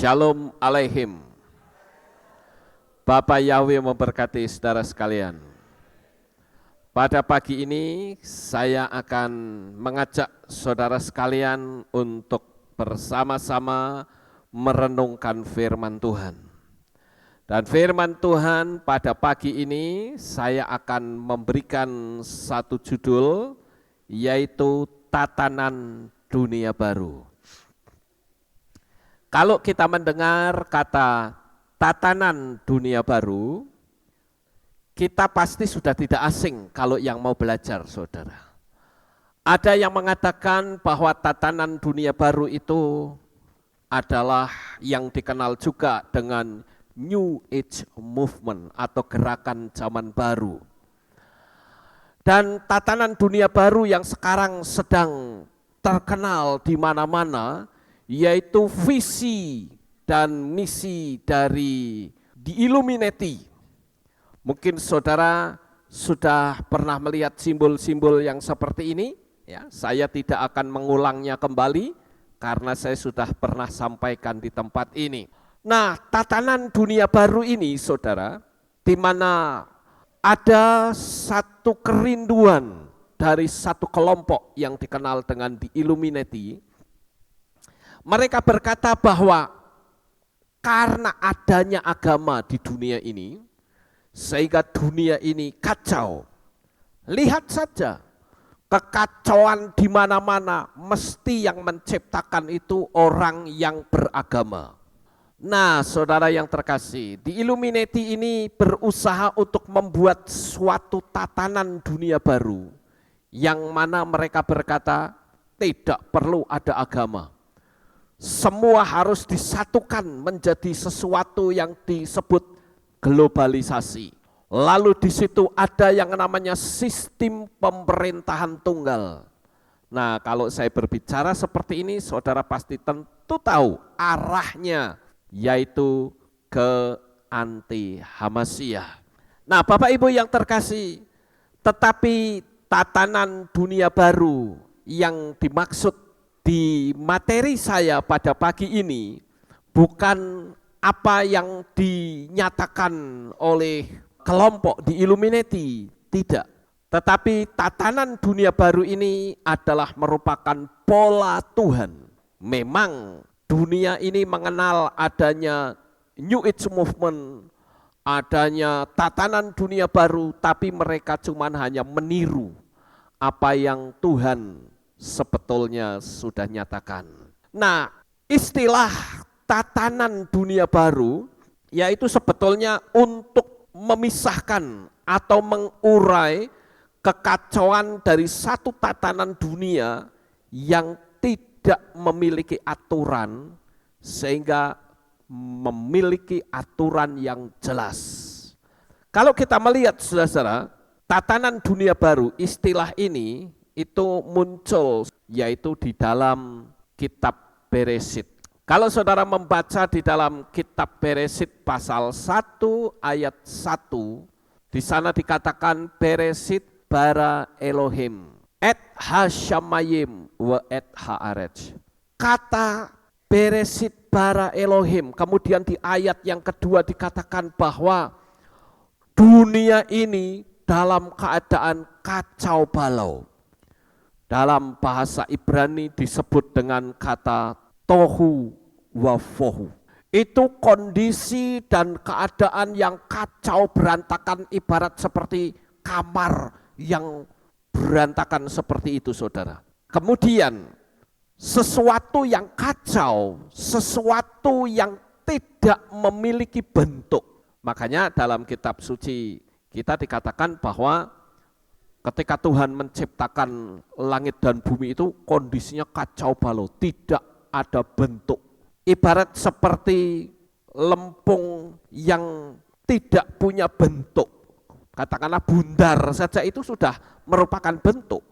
Shalom Aleihim. Bapak Yahweh memberkati saudara sekalian. Pada pagi ini saya akan mengajak saudara sekalian untuk bersama-sama merenungkan firman Tuhan. Dan firman Tuhan pada pagi ini saya akan memberikan satu judul, yaitu Tatanan Dunia Baru. Kalau kita mendengar kata tatanan dunia baru, kita pasti sudah tidak asing kalau yang mau belajar, saudara. Ada yang mengatakan bahwa tatanan dunia baru itu adalah yang dikenal juga dengan New Age Movement atau gerakan zaman baru. Dan tatanan dunia baru yang sekarang sedang terkenal di mana-mana, yaitu visi dan misi dari The Illuminati. Mungkin saudara sudah pernah melihat simbol-simbol yang seperti ini, ya. Saya tidak akan mengulangnya kembali karena saya sudah pernah sampaikan di tempat ini. Nah, tatanan dunia baru ini, saudara, di mana ada satu kerinduan dari satu kelompok yang dikenal dengan The Illuminati. Mereka berkata bahwa karena adanya agama di dunia ini, sehingga dunia ini kacau. Lihat saja, kekacauan di mana-mana, mesti yang menciptakan itu orang yang beragama. Nah, saudara yang terkasih, di Illuminati ini berusaha untuk membuat suatu tatanan dunia baru, yang mana mereka berkata tidak perlu ada agama. Semua harus disatukan menjadi sesuatu yang disebut globalisasi. Lalu di situ ada yang namanya sistem pemerintahan tunggal. Nah, kalau saya berbicara seperti ini, saudara pasti tentu tahu arahnya, yaitu ke anti-Hamasiyah. Nah, Bapak Ibu yang terkasih, tetapi tatanan dunia baru yang dimaksud di materi saya pada pagi ini bukan apa yang dinyatakan oleh kelompok di Illuminati, tidak. Tetapi tatanan dunia baru ini adalah merupakan pola Tuhan. Memang dunia ini mengenal adanya New Age Movement, adanya tatanan dunia baru, tapi mereka cuma hanya meniru apa yang Tuhan sebetulnya sudah nyatakan. Nah, istilah tatanan dunia baru yaitu sebetulnya untuk memisahkan atau mengurai kekacauan dari satu tatanan dunia yang tidak memiliki aturan sehingga memiliki aturan yang jelas. Kalau kita melihat, saudara-saudara, tatanan dunia baru, istilah ini itu muncul yaitu di dalam kitab Beresit. Kalau saudara membaca di dalam kitab Beresit pasal 1 ayat 1, di sana dikatakan Beresit bara Elohim et hashamayim wa et haaretz. Kata Beresit bara Elohim, kemudian di ayat yang kedua dikatakan bahwa dunia ini dalam keadaan kacau balau. Dalam bahasa Ibrani disebut dengan kata tohu wafohu. Itu kondisi dan keadaan yang kacau berantakan, ibarat seperti kamar yang berantakan seperti itu, saudara. Kemudian sesuatu yang kacau, sesuatu yang tidak memiliki bentuk. Makanya dalam kitab suci kita dikatakan bahwa ketika Tuhan menciptakan langit dan bumi itu kondisinya kacau balau, tidak ada bentuk. Ibarat seperti lempung yang tidak punya bentuk. Katakanlah bundar saja itu sudah merupakan bentuk.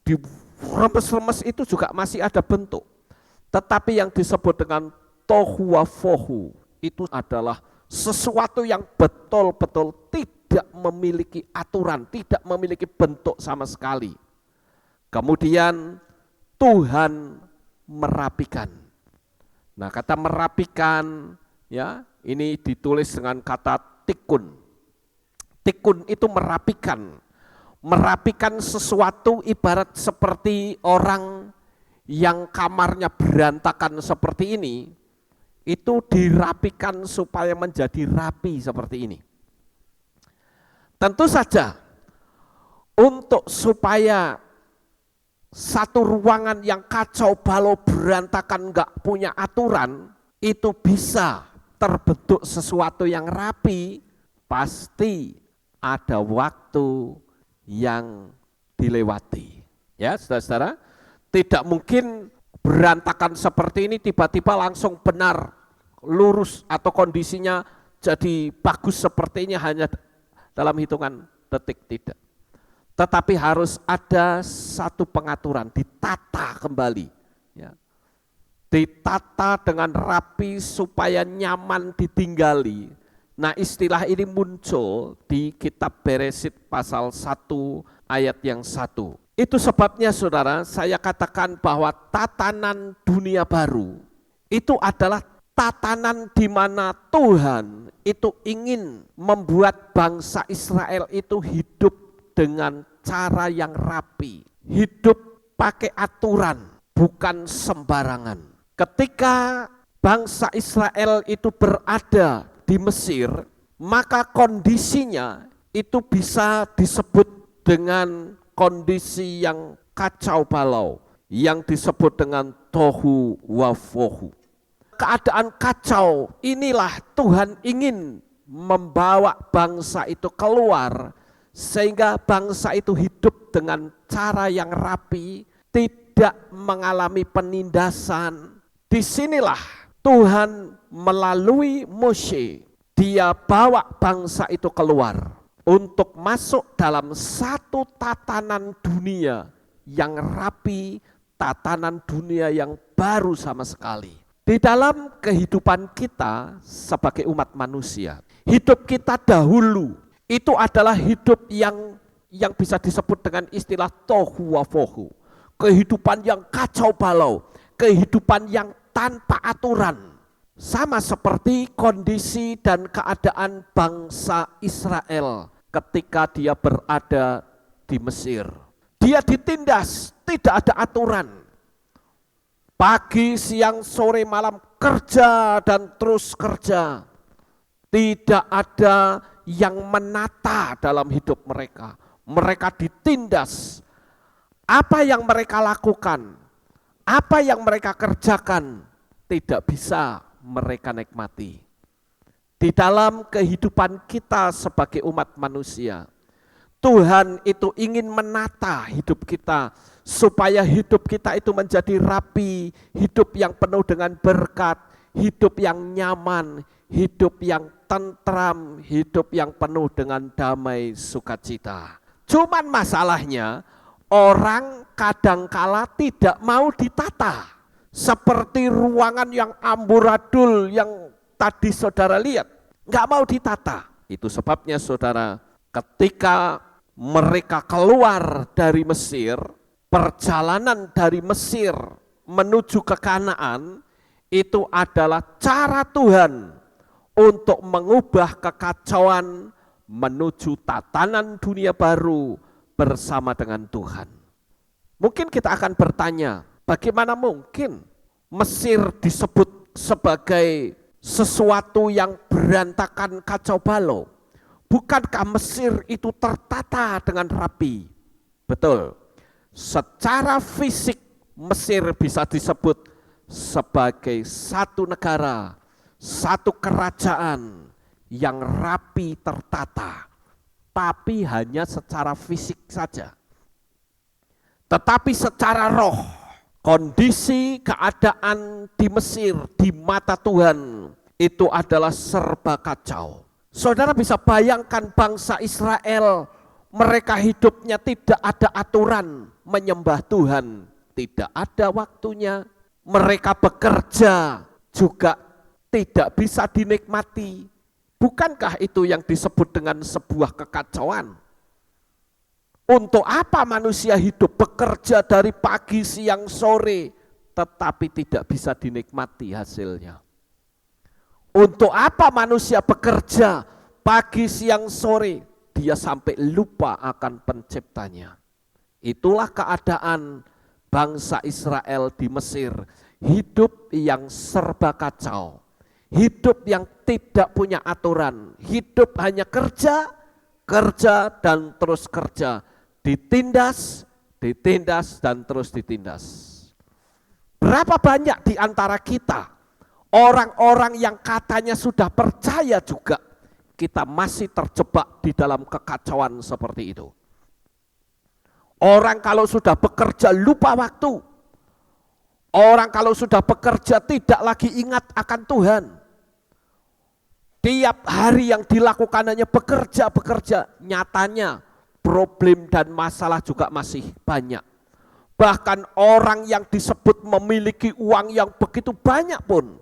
Di remes-remes itu juga masih ada bentuk. Tetapi yang disebut dengan tohu wafohu itu adalah sesuatu yang betul-betul tidak memiliki aturan, tidak memiliki bentuk sama sekali. Kemudian Tuhan merapikan. Nah, kata merapikan ya, ini ditulis dengan kata tikun. Tikun itu merapikan. Merapikan sesuatu ibarat seperti orang yang kamarnya berantakan seperti ini, itu dirapikan supaya menjadi rapi seperti ini. Tentu saja untuk supaya satu ruangan yang kacau balau berantakan enggak punya aturan, itu bisa terbentuk sesuatu yang rapi, pasti ada waktu yang dilewati. Ya, saudara-saudara, tidak mungkin berantakan seperti ini tiba-tiba langsung benar, lurus atau kondisinya jadi bagus seperti ini hanya dalam hitungan detik, tidak. Tetapi harus ada satu pengaturan, ditata kembali. Ya. Ditata dengan rapi supaya nyaman ditinggali. Nah, istilah ini muncul di kitab Beresit pasal 1 ayat yang 1. Itu sebabnya saudara, saya katakan bahwa tatanan dunia baru itu adalah tatanan di mana Tuhan itu ingin membuat bangsa Israel itu hidup dengan cara yang rapi, hidup pakai aturan, bukan sembarangan. Ketika bangsa Israel itu berada di Mesir, maka kondisinya itu bisa disebut dengan kondisi yang kacau balau, yang disebut dengan tohu wafohu. Keadaan kacau inilah Tuhan ingin membawa bangsa itu keluar, sehingga bangsa itu hidup dengan cara yang rapi, tidak mengalami penindasan. Disinilah Tuhan melalui Mose, dia bawa bangsa itu keluar untuk masuk dalam satu tatanan dunia yang rapi, tatanan dunia yang baru sama sekali. Di dalam kehidupan kita sebagai umat manusia, hidup kita dahulu itu adalah hidup yang bisa disebut dengan istilah tohu wafohu. Kehidupan yang kacau balau, kehidupan yang tanpa aturan. Sama seperti kondisi dan keadaan bangsa Israel ketika dia berada di Mesir. Dia ditindas, tidak ada aturan. Pagi, siang, sore, malam kerja dan terus kerja. Tidak ada yang menata dalam hidup mereka. Mereka ditindas. Apa yang mereka lakukan, apa yang mereka kerjakan, tidak bisa mereka nikmati. Di dalam kehidupan kita sebagai umat manusia, Tuhan itu ingin menata hidup kita, supaya hidup kita itu menjadi rapi, hidup yang penuh dengan berkat, hidup yang nyaman, hidup yang tentram, hidup yang penuh dengan damai sukacita. Cuman masalahnya orang kadangkala tidak mau ditata. Seperti ruangan yang amburadul yang tadi saudara lihat, nggak mau ditata. Itu sebabnya saudara, ketika mereka keluar dari Mesir, perjalanan dari Mesir menuju ke Kanaan, itu adalah cara Tuhan untuk mengubah kekacauan menuju tatanan dunia baru bersama dengan Tuhan. Mungkin kita akan bertanya, bagaimana mungkin Mesir disebut sebagai sesuatu yang berantakan kacau balau? Bukankah Mesir itu tertata dengan rapi? Betul. Secara fisik Mesir bisa disebut sebagai satu negara, satu kerajaan yang rapi tertata, tapi hanya secara fisik saja. Tetapi secara roh, kondisi keadaan di Mesir di mata Tuhan itu adalah serba kacau. Saudara bisa bayangkan bangsa Israel, mereka hidupnya tidak ada aturan menyembah Tuhan, tidak ada waktunya. Mereka bekerja juga tidak bisa dinikmati. Bukankah itu yang disebut dengan sebuah kekacauan? Untuk apa manusia hidup bekerja dari pagi, siang, sore, tetapi tidak bisa dinikmati hasilnya. Untuk apa manusia bekerja pagi, siang, sore? Dia sampai lupa akan penciptanya. Itulah keadaan bangsa Israel di Mesir. Hidup yang serba kacau. Hidup yang tidak punya aturan. Hidup hanya kerja, kerja dan terus kerja. Ditindas, ditindas dan terus ditindas. Berapa banyak di antara kita orang-orang yang katanya sudah percaya juga, kita masih terjebak di dalam kekacauan seperti itu. Orang kalau sudah bekerja lupa waktu. Orang kalau sudah bekerja tidak lagi ingat akan Tuhan. Tiap hari yang dilakukan hanya bekerja. Nyatanya problem dan masalah juga masih banyak. Bahkan orang yang disebut memiliki uang yang begitu banyak pun,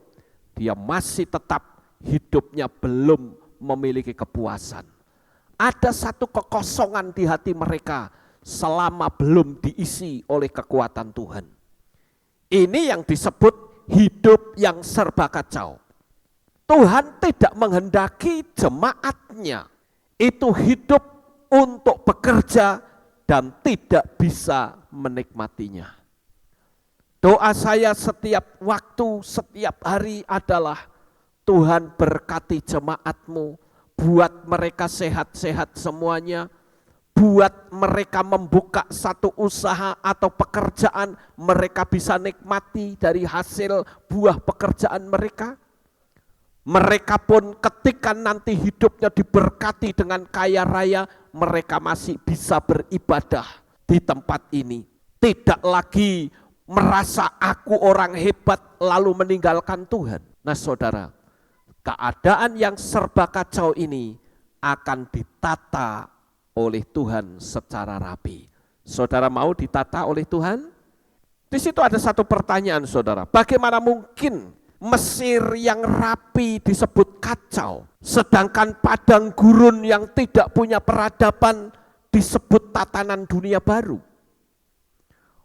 dia masih tetap hidupnya belum memiliki kepuasan. Ada satu kekosongan di hati mereka selama belum diisi oleh kekuatan Tuhan. Ini yang disebut hidup yang serba kacau. Tuhan tidak menghendaki jemaatnya itu hidup untuk bekerja dan tidak bisa menikmatinya. Doa saya setiap waktu, setiap hari adalah Tuhan berkati jemaatmu, buat mereka sehat-sehat semuanya, buat mereka membuka satu usaha atau pekerjaan, mereka bisa nikmati dari hasil buah pekerjaan mereka. Mereka pun ketika nanti hidupnya diberkati dengan kaya raya, mereka masih bisa beribadah di tempat ini. Tidak lagi merasa aku orang hebat lalu meninggalkan Tuhan. Nah saudara, keadaan yang serba kacau ini akan ditata oleh Tuhan secara rapi. Saudara mau ditata oleh Tuhan? Di situ ada satu pertanyaan saudara, bagaimana mungkin Mesir yang rapi disebut kacau, sedangkan padang gurun yang tidak punya peradaban disebut tatanan dunia baru?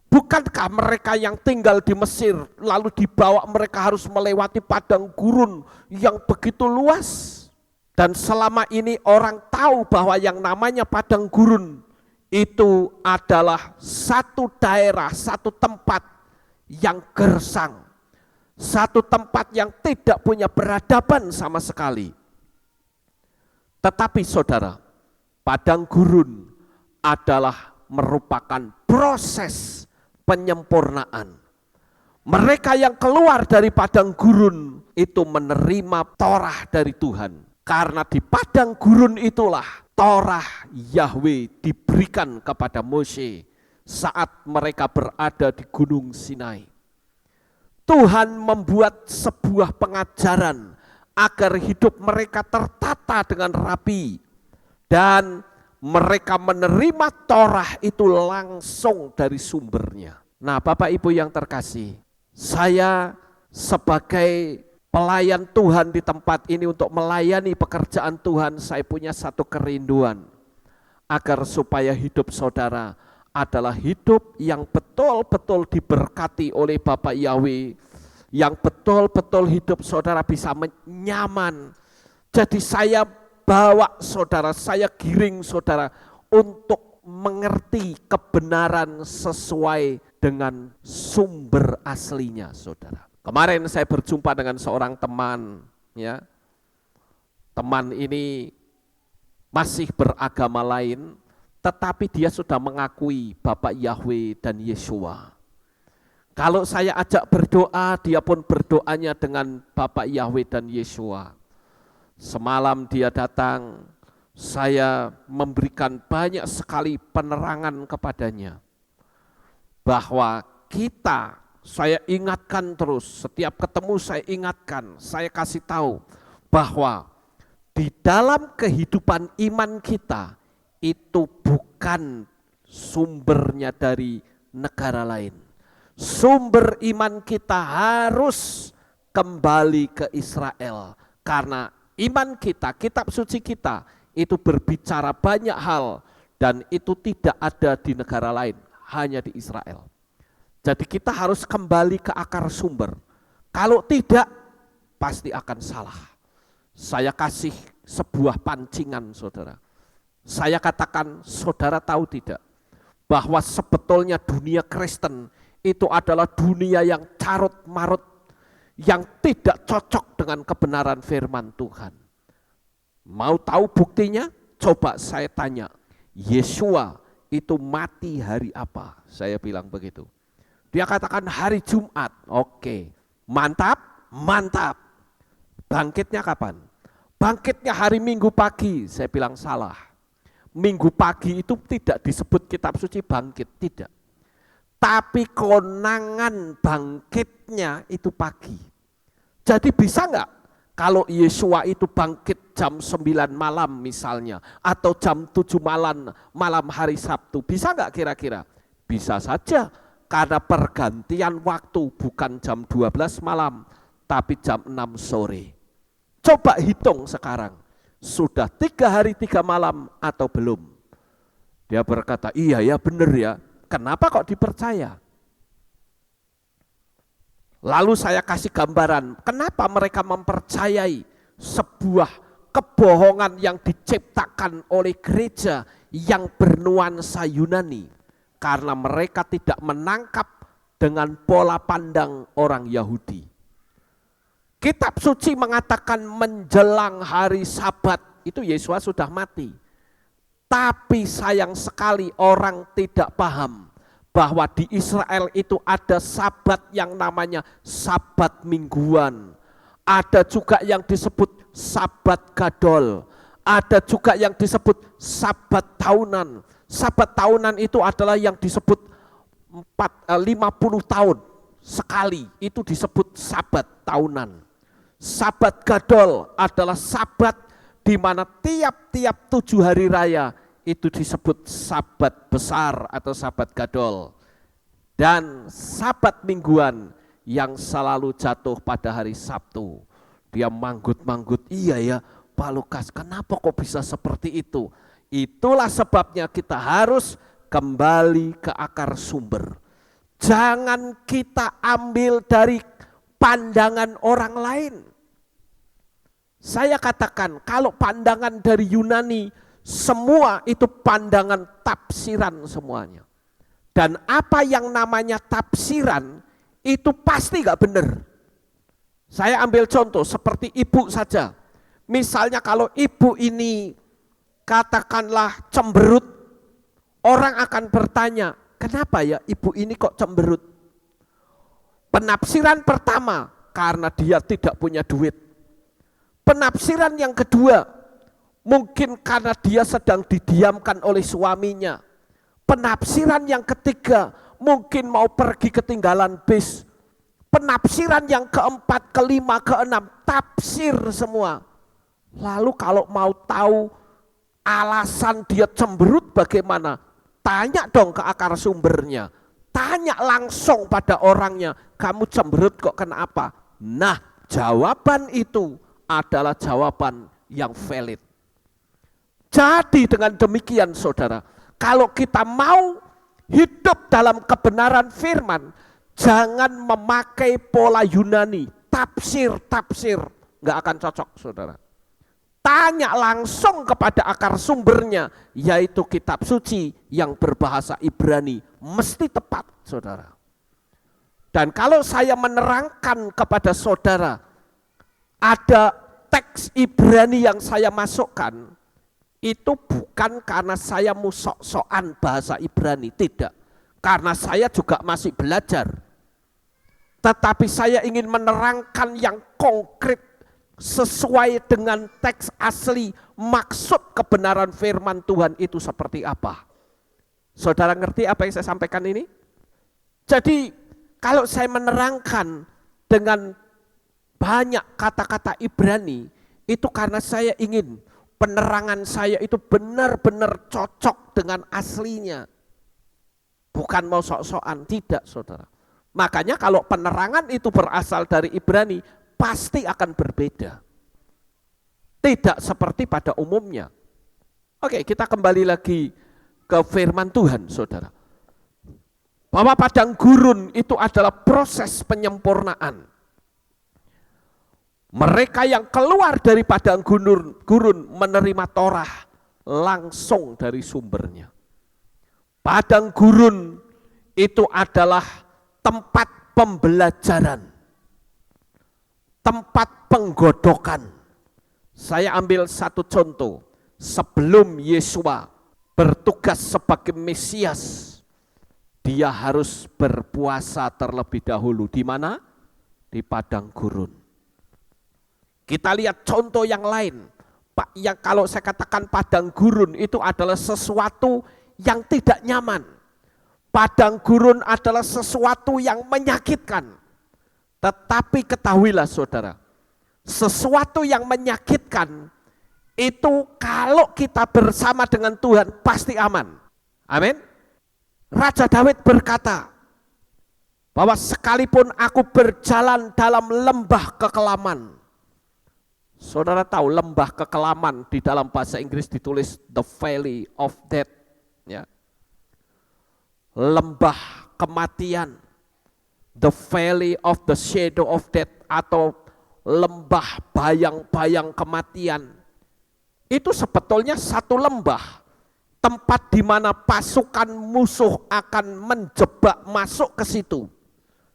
Bukankah mereka yang tinggal di Mesir lalu dibawa mereka harus melewati padang gurun yang begitu luas? Dan selama ini orang tahu bahwa yang namanya padang gurun itu adalah satu daerah, satu tempat yang gersang. Satu tempat yang tidak punya peradaban sama sekali. Tetapi saudara, padang gurun adalah merupakan proses penyempurnaan. Mereka yang keluar dari padang gurun itu menerima Torah dari Tuhan. Karena di padang gurun itulah Torah Yahweh diberikan kepada Mose saat mereka berada di Gunung Sinai. Tuhan membuat sebuah pengajaran agar hidup mereka tertata dengan rapi. Dan mereka menerima Torah itu langsung dari sumbernya. Nah Bapak Ibu yang terkasih, saya sebagai pelayan Tuhan di tempat ini untuk melayani pekerjaan Tuhan, saya punya satu kerinduan. Agar supaya hidup saudara adalah hidup yang betul-betul diberkati oleh Bapak Yahweh, yang betul-betul hidup saudara bisa nyaman. Jadi saya bawa saudara, saya giring saudara untuk mengerti kebenaran sesuai dengan sumber aslinya saudara. Kemarin saya berjumpa dengan seorang teman, ya. Teman ini masih beragama lain, tetapi dia sudah mengakui Bapak Yahweh dan Yeshua. Kalau saya ajak berdoa, dia pun berdoanya dengan Bapak Yahweh dan Yeshua. Semalam dia datang, saya memberikan banyak sekali penerangan kepadanya. Bahwa kita, saya ingatkan terus, setiap ketemu saya ingatkan, saya kasih tahu bahwa di dalam kehidupan iman kita, itu bukan sumbernya dari negara lain. Sumber iman kita harus kembali ke Israel. Karena iman kita, kitab suci kita, itu berbicara banyak hal. Dan itu tidak ada di negara lain, hanya di Israel. Jadi kita harus kembali ke akar sumber. Kalau tidak, pasti akan salah. Saya kasih sebuah pancingan, saudara. Saya katakan, saudara tahu tidak, bahwa sebetulnya dunia Kristen itu adalah dunia yang carut-marut, yang tidak cocok dengan kebenaran firman Tuhan. Mau tahu buktinya? Coba saya tanya, Yesua itu mati hari apa? Saya bilang begitu. Dia katakan hari Jumat. Oke, mantap, mantap. Bangkitnya kapan? Bangkitnya hari Minggu pagi. Saya bilang salah. Minggu pagi itu tidak disebut kitab suci bangkit, tidak. Tapi konangan bangkitnya itu pagi. Jadi bisa enggak kalau Yesua itu bangkit jam 9 malam misalnya, atau jam 7 malam hari Sabtu, bisa enggak kira-kira? Bisa saja, karena pergantian waktu bukan jam 12 malam, tapi jam 6 sore. Coba hitung sekarang. Sudah 3 hari 3 malam atau belum? Dia berkata, iya ya benar ya. Kenapa kok dipercaya? Lalu saya kasih gambaran, kenapa mereka mempercayai sebuah kebohongan yang diciptakan oleh gereja yang bernuansa Yunani. Karena mereka tidak menangkap dengan pola pandang orang Yahudi. Kitab suci mengatakan menjelang hari Sabat itu Yesus sudah mati. Tapi sayang sekali orang tidak paham bahwa di Israel itu ada Sabat yang namanya Sabat mingguan. Ada juga yang disebut Sabat gadol. Ada juga yang disebut Sabat tahunan. Sabat tahunan itu adalah yang disebut 50 tahun sekali. Itu disebut Sabat tahunan. Sabat gadol adalah sabat di mana tiap-tiap 7 hari raya itu disebut sabat besar atau sabat gadol. Dan sabat mingguan yang selalu jatuh pada hari Sabtu. Dia manggut-manggut, iya ya Pak Lukas, kenapa kok bisa seperti itu? Itulah sebabnya kita harus kembali ke akar sumber. Jangan kita ambil dari pandangan orang lain. Saya katakan kalau pandangan dari Yunani semua itu pandangan tafsiran semuanya. Dan apa yang namanya tafsiran itu pasti gak benar. Saya ambil contoh seperti ibu saja. Misalnya kalau ibu ini katakanlah cemberut, orang akan bertanya, kenapa ya ibu ini kok cemberut? Penafsiran pertama, karena dia tidak punya duit. Penafsiran yang kedua, mungkin karena dia sedang didiamkan oleh suaminya. Penafsiran yang ketiga, mungkin mau pergi ketinggalan bis. Penafsiran yang keempat, kelima, keenam, tafsir semua. Lalu kalau mau tahu alasan dia cemberut bagaimana, tanya dong ke akar sumbernya. Tanya langsung pada orangnya, kamu cemberut kok kenapa? Nah, jawaban itu adalah jawaban yang valid. Jadi dengan demikian saudara, kalau kita mau hidup dalam kebenaran firman, jangan memakai pola Yunani, tafsir, nggak akan cocok saudara. Tanya langsung kepada akar sumbernya, yaitu kitab suci yang berbahasa Ibrani, mesti tepat saudara. Dan kalau saya menerangkan kepada saudara, ada teks Ibrani yang saya masukkan, itu bukan karena saya mau sok-sokan bahasa Ibrani, tidak. Karena saya juga masih belajar. Tetapi saya ingin menerangkan yang konkret sesuai dengan teks asli, maksud kebenaran firman Tuhan itu seperti apa. Saudara ngerti apa yang saya sampaikan ini? Jadi kalau saya menerangkan dengan banyak kata-kata Ibrani, itu karena saya ingin penerangan saya itu benar-benar cocok dengan aslinya. Bukan mau sok-sokan, tidak saudara. Makanya kalau penerangan itu berasal dari Ibrani, pasti akan berbeda. Tidak seperti pada umumnya. Oke, kita kembali lagi ke firman Tuhan saudara. Bahwa padang gurun itu adalah proses penyempurnaan. Mereka yang keluar dari padang gurun menerima Torah langsung dari sumbernya. Padang gurun itu adalah tempat pembelajaran, tempat penggodokan. Saya ambil satu contoh, sebelum Yesua bertugas sebagai Mesias, dia harus berpuasa terlebih dahulu. Di mana? Di padang gurun. Kita lihat contoh yang lain. Pak, yang kalau saya katakan padang gurun itu adalah sesuatu yang tidak nyaman. Padang gurun adalah sesuatu yang menyakitkan. Tetapi ketahuilah saudara, sesuatu yang menyakitkan itu kalau kita bersama dengan Tuhan pasti aman. Amin. Raja Daud berkata bahwa sekalipun aku berjalan dalam lembah kekelaman. Saudara tahu lembah kekelaman di dalam bahasa Inggris ditulis the valley of death, ya. Lembah kematian, the valley of the shadow of death, atau lembah bayang-bayang kematian. Itu sebetulnya satu lembah, tempat di mana pasukan musuh akan menjebak masuk ke situ.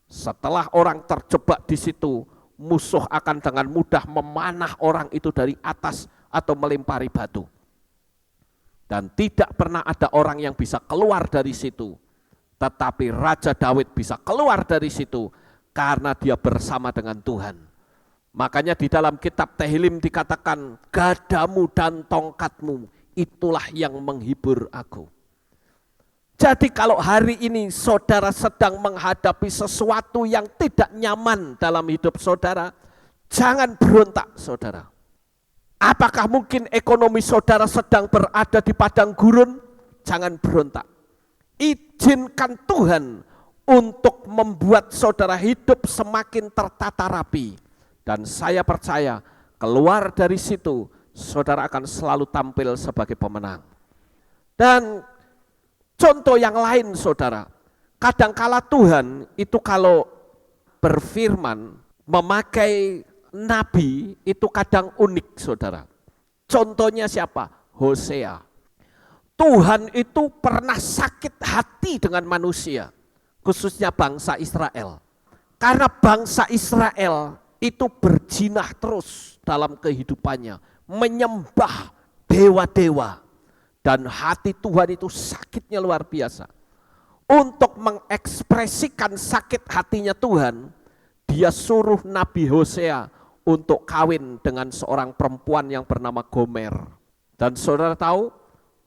Setelah orang terjebak di situ, musuh akan dengan mudah memanah orang itu dari atas atau melempari batu. Dan tidak pernah ada orang yang bisa keluar dari situ. Tetapi Raja Daud bisa keluar dari situ karena dia bersama dengan Tuhan. Makanya di dalam kitab Tehillim dikatakan, gadamu dan tongkatmu itulah yang menghibur aku. Jadi kalau hari ini saudara sedang menghadapi sesuatu yang tidak nyaman dalam hidup saudara, jangan berontak saudara. Apakah mungkin ekonomi saudara sedang berada di padang gurun? Jangan berontak. Izinkan Tuhan untuk membuat saudara hidup semakin tertata rapi. Dan saya percaya keluar dari situ saudara akan selalu tampil sebagai pemenang. Dan contoh yang lain saudara, kadangkala Tuhan itu kalau berfirman memakai nabi itu kadang unik saudara. Contohnya siapa? Hosea. Tuhan itu pernah sakit hati dengan manusia, khususnya bangsa Israel. Karena bangsa Israel itu berjinah terus dalam kehidupannya, menyembah dewa-dewa. Dan hati Tuhan itu sakitnya luar biasa. Untuk mengekspresikan sakit hatinya Tuhan, dia suruh Nabi Hosea untuk kawin dengan seorang perempuan yang bernama Gomer. Dan saudara tahu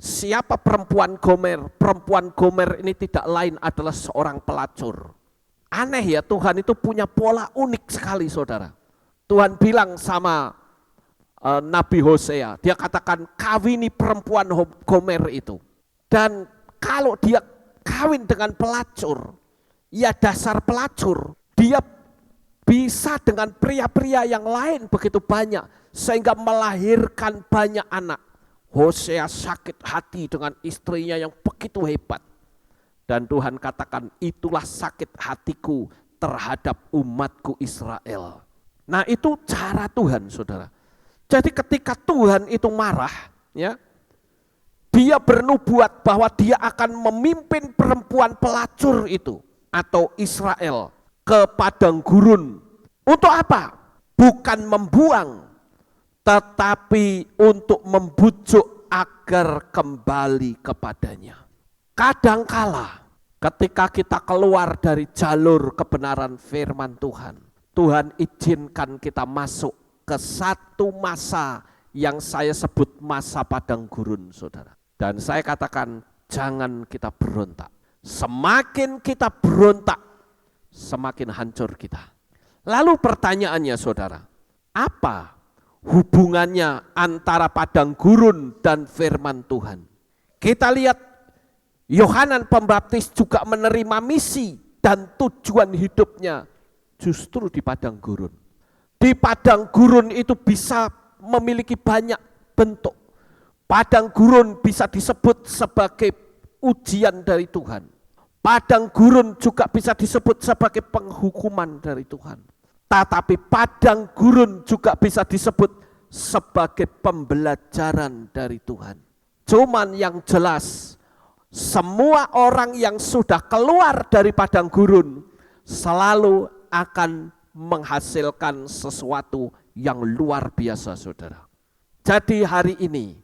siapa perempuan Gomer? Perempuan Gomer ini tidak lain adalah seorang pelacur. Aneh ya, Tuhan itu punya pola unik sekali saudara. Tuhan bilang sama Nabi Hosea, dia katakan kawini perempuan Gomer itu. Dan kalau dia kawin dengan pelacur, ya dasar pelacur, dia bisa dengan pria-pria yang lain begitu banyak, sehingga melahirkan banyak anak. Hosea sakit hati dengan istrinya yang begitu hebat. Dan Tuhan katakan itulah sakit hatiku terhadap umatku Israel. Nah itu cara Tuhan saudara. Jadi ketika Tuhan itu marah, ya, dia bernubuat bahwa dia akan memimpin perempuan pelacur itu atau Israel ke padang gurun. Untuk apa? Bukan membuang, tetapi untuk membujuk agar kembali kepadanya. Kadangkala ketika kita keluar dari jalur kebenaran firman Tuhan, Tuhan izinkan kita masuk ke satu masa yang saya sebut masa padang gurun saudara. Dan saya katakan jangan kita berontak. Semakin kita berontak, semakin hancur kita. Lalu pertanyaannya saudara, apa hubungannya antara padang gurun dan firman Tuhan? Kita lihat Yohanan Pembaptis juga menerima misi dan tujuan hidupnya justru di padang gurun. Di padang gurun itu bisa memiliki banyak bentuk. Padang gurun bisa disebut sebagai ujian dari Tuhan. Padang gurun juga bisa disebut sebagai penghukuman dari Tuhan. Tetapi padang gurun juga bisa disebut sebagai pembelajaran dari Tuhan. Cuman yang jelas, semua orang yang sudah keluar dari padang gurun selalu akan menghasilkan sesuatu yang luar biasa, saudara. Jadi hari ini,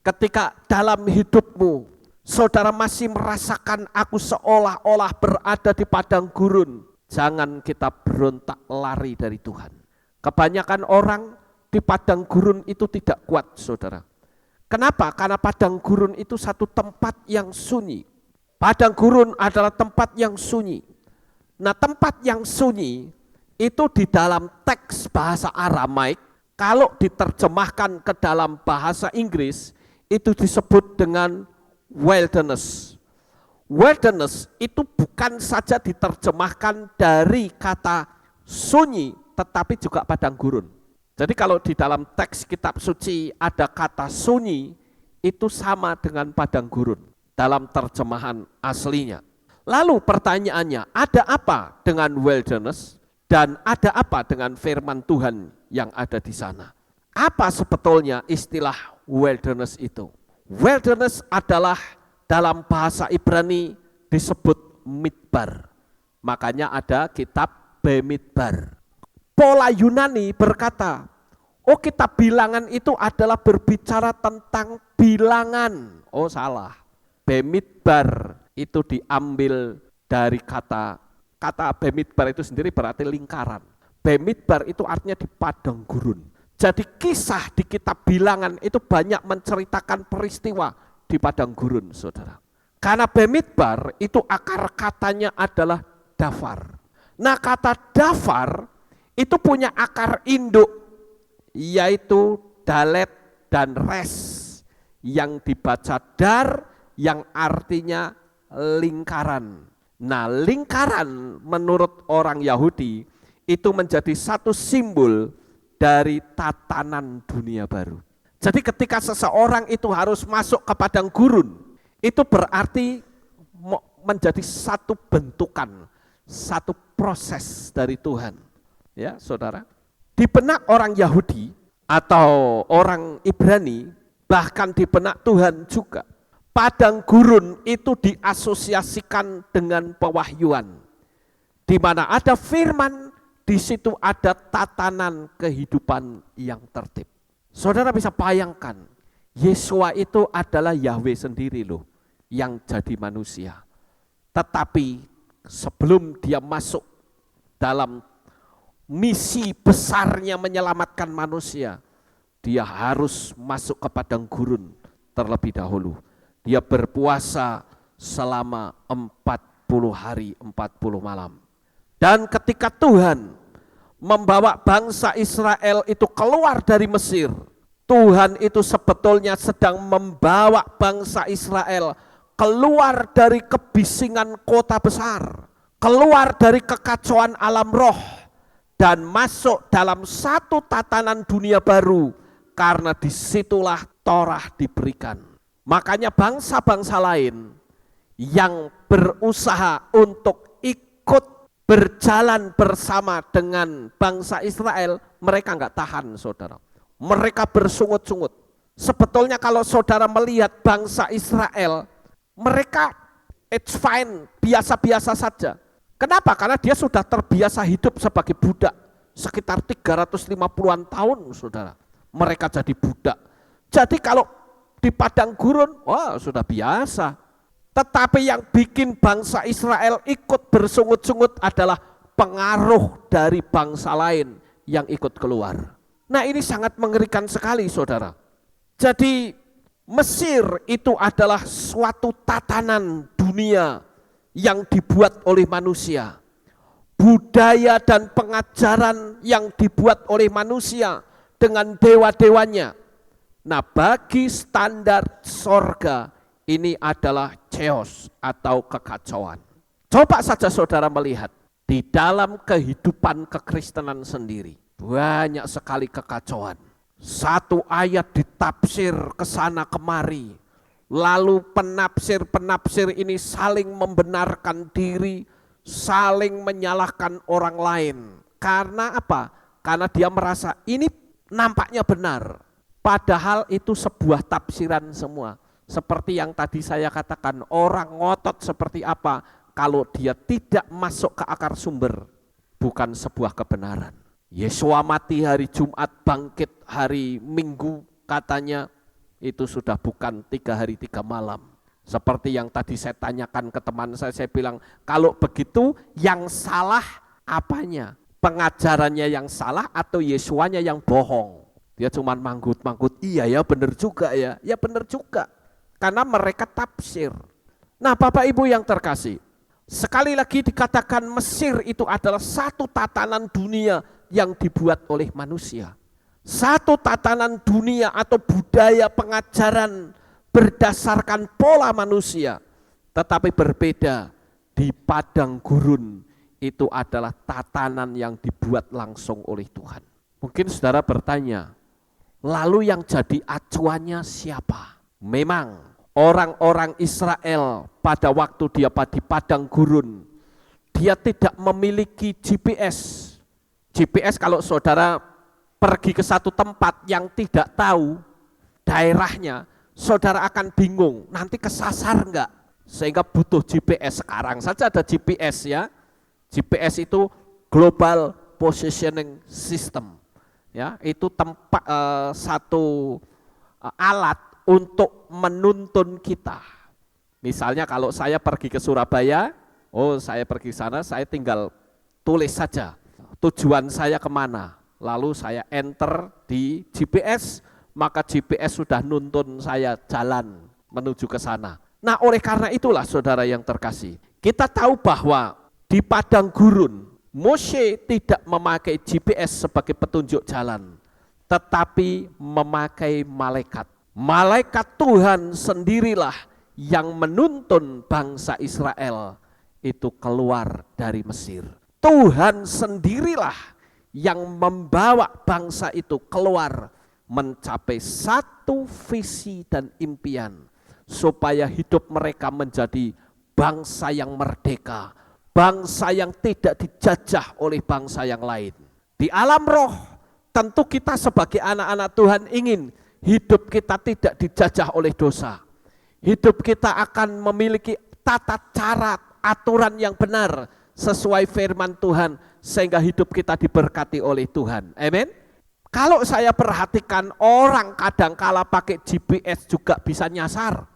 ketika dalam hidupmu, saudara masih merasakan aku seolah-olah berada di padang gurun, jangan kita berontak lari dari Tuhan. Kebanyakan orang di padang gurun itu tidak kuat, saudara. Kenapa? Karena padang gurun itu satu tempat yang sunyi. Padang gurun adalah tempat yang sunyi. Nah, tempat yang sunyi itu di dalam teks bahasa Aramaik, kalau diterjemahkan ke dalam bahasa Inggris, itu disebut dengan wilderness. Wilderness itu bukan saja diterjemahkan dari kata sunyi, tetapi juga padang gurun. Jadi kalau di dalam teks kitab suci ada kata sunyi, itu sama dengan padang gurun dalam terjemahan aslinya. Lalu pertanyaannya, ada apa dengan wilderness dan ada apa dengan firman Tuhan yang ada di sana? Apa sebetulnya istilah wilderness itu? Wilderness adalah dalam bahasa Ibrani disebut midbar. Makanya ada kitab Bemidbar. Pola Yunani berkata, oh kitab bilangan itu adalah berbicara tentang bilangan. Oh salah. Bemidbar itu diambil dari kata Bemidbar itu sendiri berarti lingkaran. Bemidbar itu artinya di padang gurun. Jadi kisah di kitab bilangan itu banyak menceritakan peristiwa di padang gurun, saudara. Karena Bemidbar itu akar katanya adalah dafar. Nah, kata dafar itu punya akar induk, yaitu dalet dan res, yang dibaca dar, yang artinya lingkaran. Nah, lingkaran menurut orang Yahudi itu menjadi satu simbol dari tatanan dunia baru. Jadi ketika seseorang itu harus masuk ke padang gurun, itu berarti menjadi satu bentukan, satu proses dari Tuhan. Ya, saudara. Di benak orang Yahudi atau orang Ibrani, bahkan di benak Tuhan juga, padang gurun itu diasosiasikan dengan pewahyuan. Di mana ada firman, di situ ada tatanan kehidupan yang tertib. Saudara bisa bayangkan, Yesua itu adalah Yahweh sendiri loh, yang jadi manusia. Tetapi sebelum dia masuk dalam misi besarnya menyelamatkan manusia, dia harus masuk ke padang gurun terlebih dahulu. Dia berpuasa selama 40 hari 40 malam. Dan ketika Tuhan membawa bangsa Israel itu keluar dari Mesir, Tuhan itu sebetulnya sedang membawa bangsa Israel keluar dari kebisingan kota besar, keluar dari kekacauan alam roh, dan masuk dalam satu tatanan dunia baru, karena disitulah Torah diberikan. Makanya bangsa-bangsa lain yang berusaha untuk ikut berjalan bersama dengan bangsa Israel, mereka enggak tahan, saudara. Mereka bersungut-sungut. Sebetulnya kalau saudara melihat bangsa Israel, mereka it's fine, biasa-biasa saja. Kenapa? Karena dia sudah terbiasa hidup sebagai budak. Sekitar 350-an tahun, saudara. Mereka jadi budak. Jadi kalau di padang gurun, wah sudah biasa. Tetapi yang bikin bangsa Israel ikut bersungut-sungut adalah pengaruh dari bangsa lain yang ikut keluar. Nah, ini sangat mengerikan sekali, saudara. Jadi Mesir itu adalah suatu tatanan dunia yang dibuat oleh manusia. Budaya dan pengajaran yang dibuat oleh manusia dengan dewa-dewanya. Nah, bagi standar sorga, ini adalah chaos atau kekacauan. Coba saja saudara melihat di dalam kehidupan kekristenan sendiri, banyak sekali kekacauan. Satu ayat ditafsir ke sana kemari, Lalu penafsir-penafsir ini saling membenarkan diri, saling menyalahkan orang lain. Karena apa? Karena dia merasa ini nampaknya benar. Padahal itu sebuah tafsiran semua. Seperti yang tadi saya katakan, orang ngotot seperti apa kalau dia tidak masuk ke akar sumber. Bukan sebuah kebenaran. Yesua mati hari Jumat, bangkit hari Minggu katanya, itu sudah bukan 3 hari 3 malam. Seperti yang tadi saya tanyakan ke teman saya bilang, kalau begitu yang salah apanya? Pengajarannya yang salah atau Yesuanya yang bohong? Dia cuma manggut-manggut, iya ya benar juga ya benar juga. Karena mereka tafsir. Nah Bapak Ibu yang terkasih, sekali lagi dikatakan Mesir itu adalah satu tatanan dunia yang dibuat oleh manusia. Satu tatanan dunia atau budaya pengajaran berdasarkan pola manusia. Tetapi berbeda di padang gurun itu adalah tatanan yang dibuat langsung oleh Tuhan. Mungkin saudara bertanya, lalu yang jadi acuannya siapa? Memang orang-orang Israel pada waktu dia di padang gurun, dia tidak memiliki GPS. GPS kalau saudara pergi ke satu tempat yang tidak tahu daerahnya, saudara akan bingung, nanti kesasar enggak? Sehingga butuh GPS. Sekarang saja ada GPS ya. GPS itu Global Positioning System. Ya, itu satu alat untuk menuntun kita. Misalnya kalau saya pergi ke Surabaya, saya pergi sana, saya tinggal tulis saja tujuan saya kemana. Lalu saya enter di GPS, maka GPS sudah nuntun saya jalan menuju ke sana. Nah oleh karena itulah saudara yang terkasih, kita tahu bahwa di padang gurun, Mose tidak memakai GPS sebagai petunjuk jalan, tetapi memakai malaikat. Malaikat Tuhan sendirilah yang menuntun bangsa Israel itu keluar dari Mesir. Tuhan sendirilah yang membawa bangsa itu keluar mencapai satu visi dan impian supaya hidup mereka menjadi bangsa yang merdeka, bangsa yang tidak dijajah oleh bangsa yang lain. Di alam roh tentu kita sebagai anak-anak Tuhan ingin hidup kita tidak dijajah oleh dosa. Hidup kita akan memiliki tata cara, aturan yang benar sesuai firman Tuhan sehingga hidup kita diberkati oleh Tuhan. Amin. Kalau saya perhatikan orang kadangkala pakai GPS juga bisa nyasar.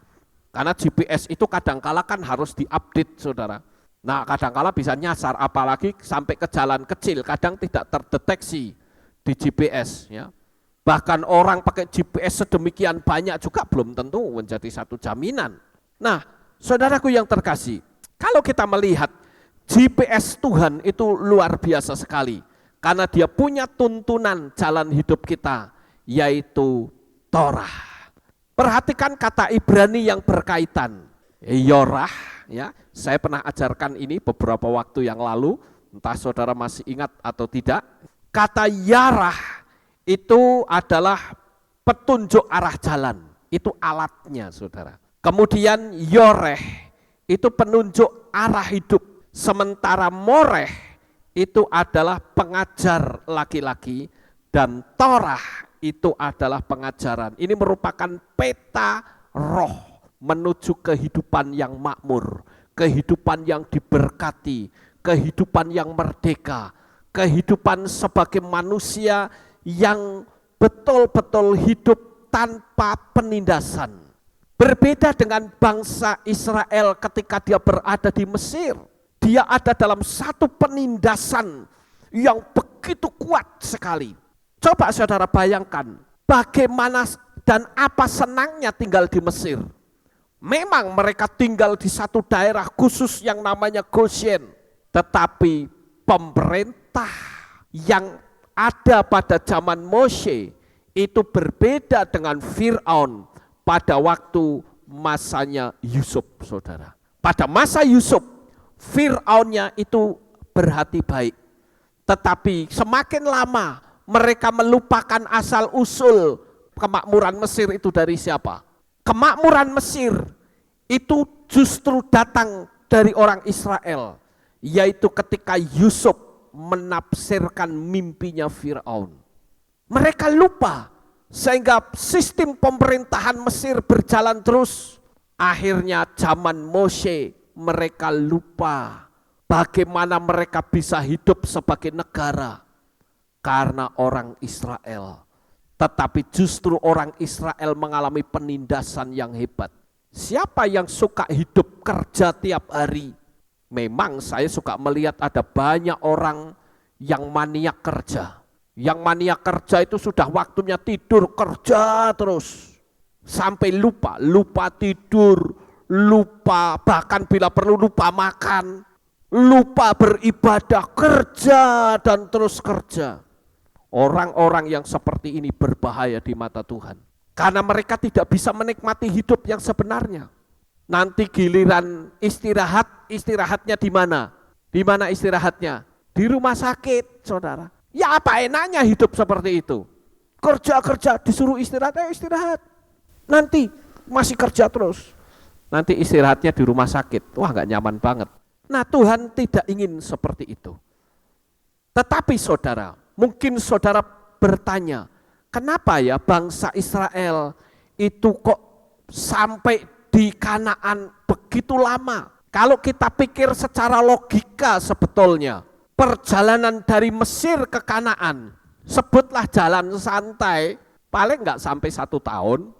Karena GPS itu kadangkala kan harus diupdate saudara. Nah kadangkala bisa nyasar, apalagi sampai ke jalan kecil, kadang tidak terdeteksi di GPS. Ya. Bahkan orang pakai GPS sedemikian banyak juga belum tentu menjadi satu jaminan. Nah saudaraku yang terkasih, kalau kita melihat GPS Tuhan itu luar biasa sekali. Karena dia punya tuntunan jalan hidup kita, yaitu Torah. Perhatikan kata Ibrani yang berkaitan. Yorah, ya, saya pernah ajarkan ini beberapa waktu yang lalu, entah saudara masih ingat atau tidak. Kata Yarah itu adalah petunjuk arah jalan, itu alatnya saudara. Kemudian Yoreh itu penunjuk arah hidup, sementara Moreh itu adalah pengajar laki-laki dan Torah itu adalah pengajaran. Ini merupakan peta roh menuju kehidupan yang makmur, kehidupan yang diberkati, kehidupan yang merdeka, kehidupan sebagai manusia yang betul-betul hidup tanpa penindasan. Berbeda dengan bangsa Israel ketika dia berada di Mesir. Dia ada dalam satu penindasan yang begitu kuat sekali. Coba saudara bayangkan bagaimana dan apa senangnya tinggal di Mesir. Memang mereka tinggal di satu daerah khusus yang namanya Goshen. Tetapi pemerintah yang ada pada zaman Mose itu berbeda dengan Fir'aun pada waktu masanya Yusuf saudara. Pada masa Yusuf, Fir'aunnya itu berhati baik. Tetapi semakin lama mereka melupakan asal usul kemakmuran Mesir itu dari siapa? Kemakmuran Mesir itu justru datang dari orang Israel, yaitu ketika Yusuf menafsirkan mimpinya Firaun. Mereka lupa sehingga sistem pemerintahan Mesir berjalan terus. Akhirnya zaman Moshe mereka lupa bagaimana mereka bisa hidup sebagai negara karena orang Israel. Tetapi justru orang Israel mengalami penindasan yang hebat. Siapa yang suka hidup kerja tiap hari? Memang saya suka melihat ada banyak orang yang maniak kerja. Yang maniak kerja itu sudah waktunya tidur, kerja terus. Sampai lupa tidur, lupa bahkan bila perlu lupa makan, lupa beribadah, kerja dan terus kerja. Orang-orang yang seperti ini berbahaya di mata Tuhan. Karena mereka tidak bisa menikmati hidup yang sebenarnya. Nanti giliran istirahatnya di mana? Di mana istirahatnya? Di rumah sakit, saudara. Ya apa enaknya hidup seperti itu? Kerja, disuruh istirahat, istirahat. Nanti masih kerja terus. Nanti istirahatnya di rumah sakit. Wah, gak nyaman banget. Nah, Tuhan tidak ingin seperti itu. Tetapi saudara, mungkin saudara bertanya, kenapa ya bangsa Israel itu kok sampai di Kanaan begitu lama? Kalau kita pikir secara logika sebetulnya, perjalanan dari Mesir ke Kanaan, sebutlah jalan santai, paling nggak sampai 1 tahun,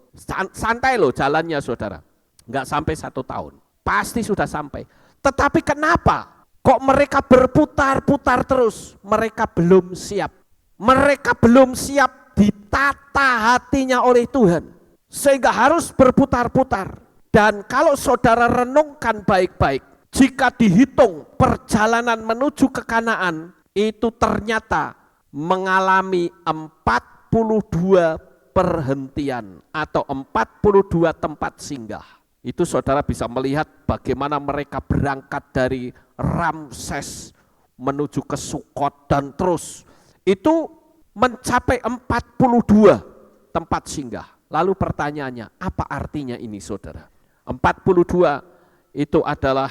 santai loh jalannya saudara, nggak sampai 1 tahun, pasti sudah sampai. Tetapi kenapa kok mereka berputar-putar terus? Mereka belum siap. Mereka belum siap ditata hatinya oleh Tuhan, sehingga harus berputar-putar. Dan kalau saudara renungkan baik-baik, jika dihitung perjalanan menuju ke Kanaan, itu ternyata mengalami 42 perhentian atau 42 tempat singgah. Itu saudara bisa melihat bagaimana mereka berangkat dari Ramses menuju ke Sukot dan terus. Itu mencapai 42 tempat singgah. Lalu pertanyaannya, apa artinya ini saudara? 42 itu adalah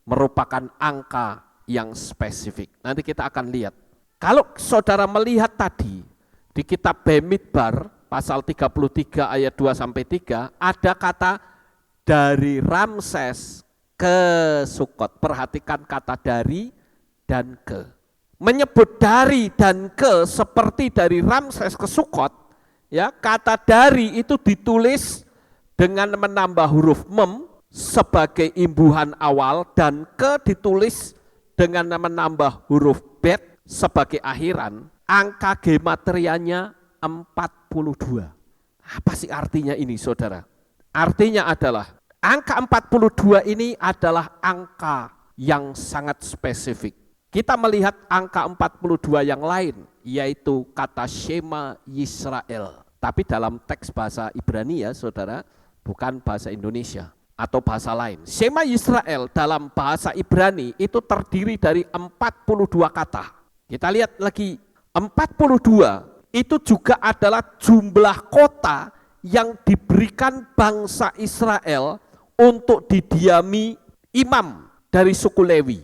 merupakan angka yang spesifik. Nanti kita akan lihat. Kalau saudara melihat tadi di kitab Bamidbar pasal 33 ayat 2-3 ada kata dari Ramses ke Sukot. Perhatikan kata dari dan ke. Menyebut dari dan ke seperti dari Ramses ke Sukot, ya, kata dari itu ditulis dengan menambah huruf mem sebagai imbuhan awal dan ke ditulis dengan menambah huruf bet sebagai akhiran. Angka gematrianya 42. Apa sih artinya ini saudara? Artinya adalah angka 42 ini adalah angka yang sangat spesifik. Kita melihat angka 42 yang lain, yaitu kata Shema Yisrael. Tapi dalam teks bahasa Ibrani ya saudara, bukan bahasa Indonesia atau bahasa lain. Shema Yisrael dalam bahasa Ibrani itu terdiri dari 42 kata. Kita lihat lagi, 42 itu juga adalah jumlah kota yang diberikan bangsa Israel untuk didiami imam dari suku Lewi.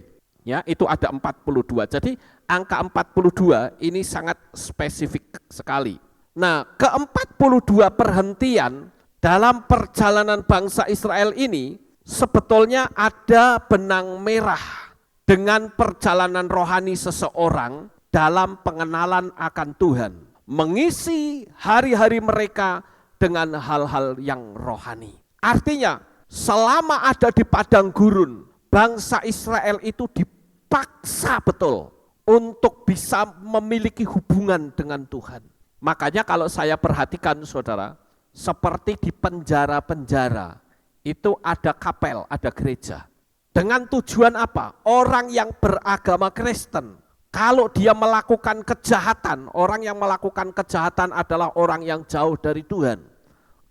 Ya, itu ada 42. Jadi angka 42 ini sangat spesifik sekali. Nah, ke-42 perhentian dalam perjalanan bangsa Israel ini sebetulnya ada benang merah dengan perjalanan rohani seseorang dalam pengenalan akan Tuhan. Mengisi hari-hari mereka dengan hal-hal yang rohani. Artinya, selama ada di padang gurun, bangsa Israel itu dipaksa betul untuk bisa memiliki hubungan dengan Tuhan. Makanya kalau saya perhatikan saudara, seperti di penjara-penjara, itu ada kapel, ada gereja. Dengan tujuan apa? Orang yang beragama Kristen, kalau dia melakukan kejahatan, orang yang melakukan kejahatan adalah orang yang jauh dari Tuhan.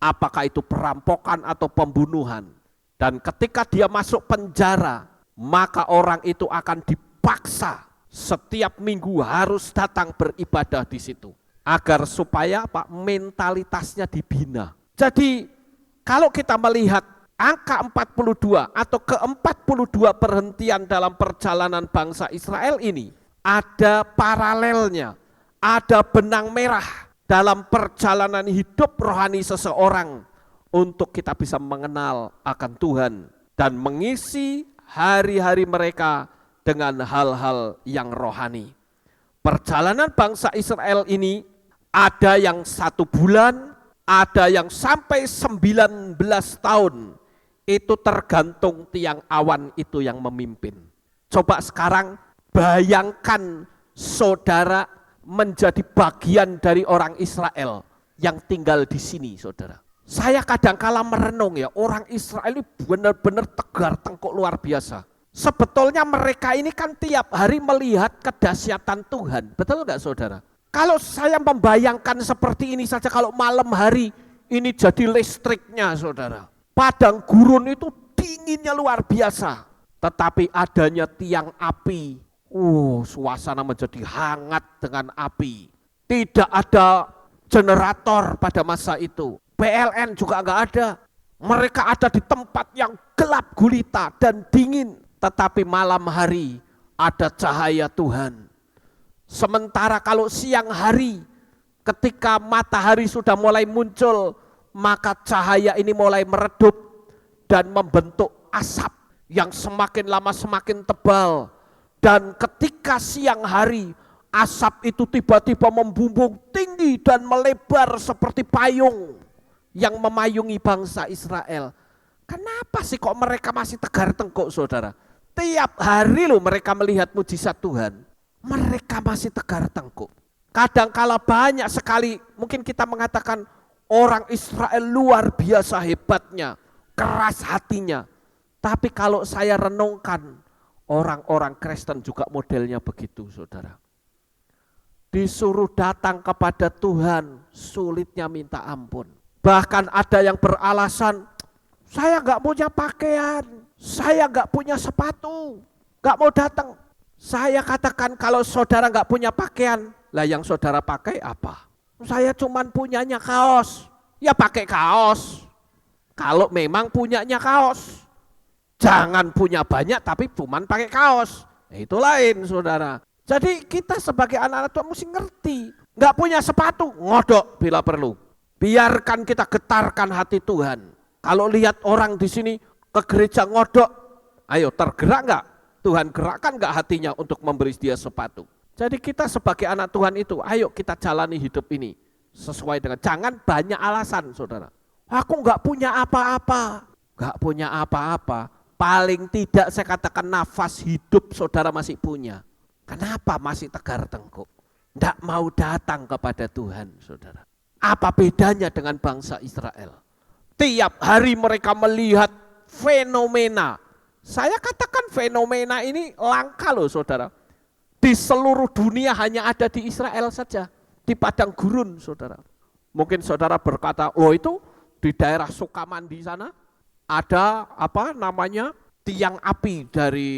Apakah itu perampokan atau pembunuhan. Dan ketika dia masuk penjara, maka orang itu akan dipaksa setiap minggu harus datang beribadah di situ. Agar supaya mentalitasnya dibina. Jadi Kalau kita melihat angka 42 atau ke-42 perhentian dalam perjalanan bangsa Israel ini, ada paralelnya, ada benang merah dalam perjalanan hidup rohani seseorang untuk kita bisa mengenal akan Tuhan dan mengisi hari-hari mereka dengan hal-hal yang rohani. Perjalanan bangsa Israel ini ada yang 1 bulan, ada yang sampai 19 tahun. Itu tergantung tiang awan itu yang memimpin. Coba sekarang bayangkan saudara menjadi bagian dari orang Israel yang tinggal di sini, saudara. Saya kadang-kala merenung ya, orang Israel ini benar-benar tegar tengkuk luar biasa. Sebetulnya mereka ini kan tiap hari melihat kedahsyatan Tuhan. Betul nggak saudara? Kalau saya membayangkan seperti ini saja, kalau malam hari ini jadi listriknya saudara. Padang gurun itu dinginnya luar biasa. Tetapi adanya tiang api, suasana menjadi hangat dengan api. Tidak ada generator pada masa itu. PLN juga nggak ada. Mereka ada di tempat yang gelap gulita dan dingin. Tetapi malam hari ada cahaya Tuhan. Sementara kalau siang hari ketika matahari sudah mulai muncul, maka cahaya ini mulai meredup dan membentuk asap yang semakin lama semakin tebal. Dan ketika siang hari, asap itu tiba-tiba membumbung tinggi dan melebar seperti payung yang memayungi bangsa Israel. Kenapa sih kok mereka masih tegar tengkuk saudara? Tiap hari loh mereka melihat mujizat Tuhan. Mereka masih tegar tengkuk. Kadang-kala banyak sekali mungkin kita mengatakan orang Israel luar biasa hebatnya, keras hatinya. Tapi kalau saya renungkan, orang-orang Kristen juga modelnya begitu saudara. Disuruh datang kepada Tuhan, sulitnya minta ampun. Bahkan ada yang beralasan, saya gak punya pakaian, saya gak punya sepatu, gak mau datang. Saya katakan kalau saudara gak punya pakaian, lah yang saudara pakai apa? Saya cuman punyanya kaos, ya pakai kaos. Kalau memang punyanya kaos, jangan punya banyak tapi cuman pakai kaos. Itu lain saudara. Jadi kita sebagai anak-anak Tuhan mesti ngerti. Gak punya sepatu, ngodok bila perlu. Biarkan kita getarkan hati Tuhan. Kalau lihat orang di sini ke gereja ngodok, ayo tergerak enggak? Tuhan gerakkan enggak hatinya untuk memberi dia sepatu? Jadi kita sebagai anak Tuhan itu, ayo kita jalani hidup ini sesuai dengan, jangan banyak alasan saudara. Aku enggak punya apa-apa, enggak punya apa-apa. Paling tidak saya katakan nafas hidup saudara masih punya. Kenapa masih tegar tengkuk? Enggak mau datang kepada Tuhan saudara. Apa bedanya dengan bangsa Israel? Tiap hari mereka melihat fenomena. Saya katakan fenomena ini langka loh saudara. Di seluruh dunia hanya ada di Israel saja. Di padang gurun saudara. Mungkin saudara berkata, oh itu di daerah Sukaman di sana ada apa namanya tiang api dari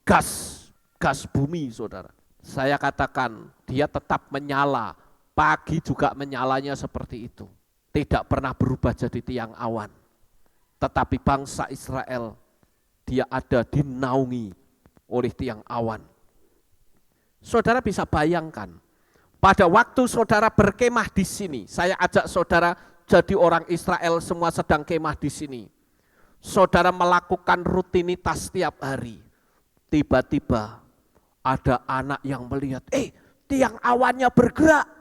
gas bumi saudara. Saya katakan dia tetap menyala. Pagi juga menyalanya seperti itu. Tidak pernah berubah jadi tiang awan. Tetapi bangsa Israel, dia ada dinaungi oleh tiang awan. Saudara bisa bayangkan, pada waktu saudara berkemah di sini, saya ajak saudara jadi orang Israel semua sedang kemah di sini. Saudara melakukan rutinitas setiap hari. Tiba-tiba ada anak yang melihat, tiang awannya bergerak.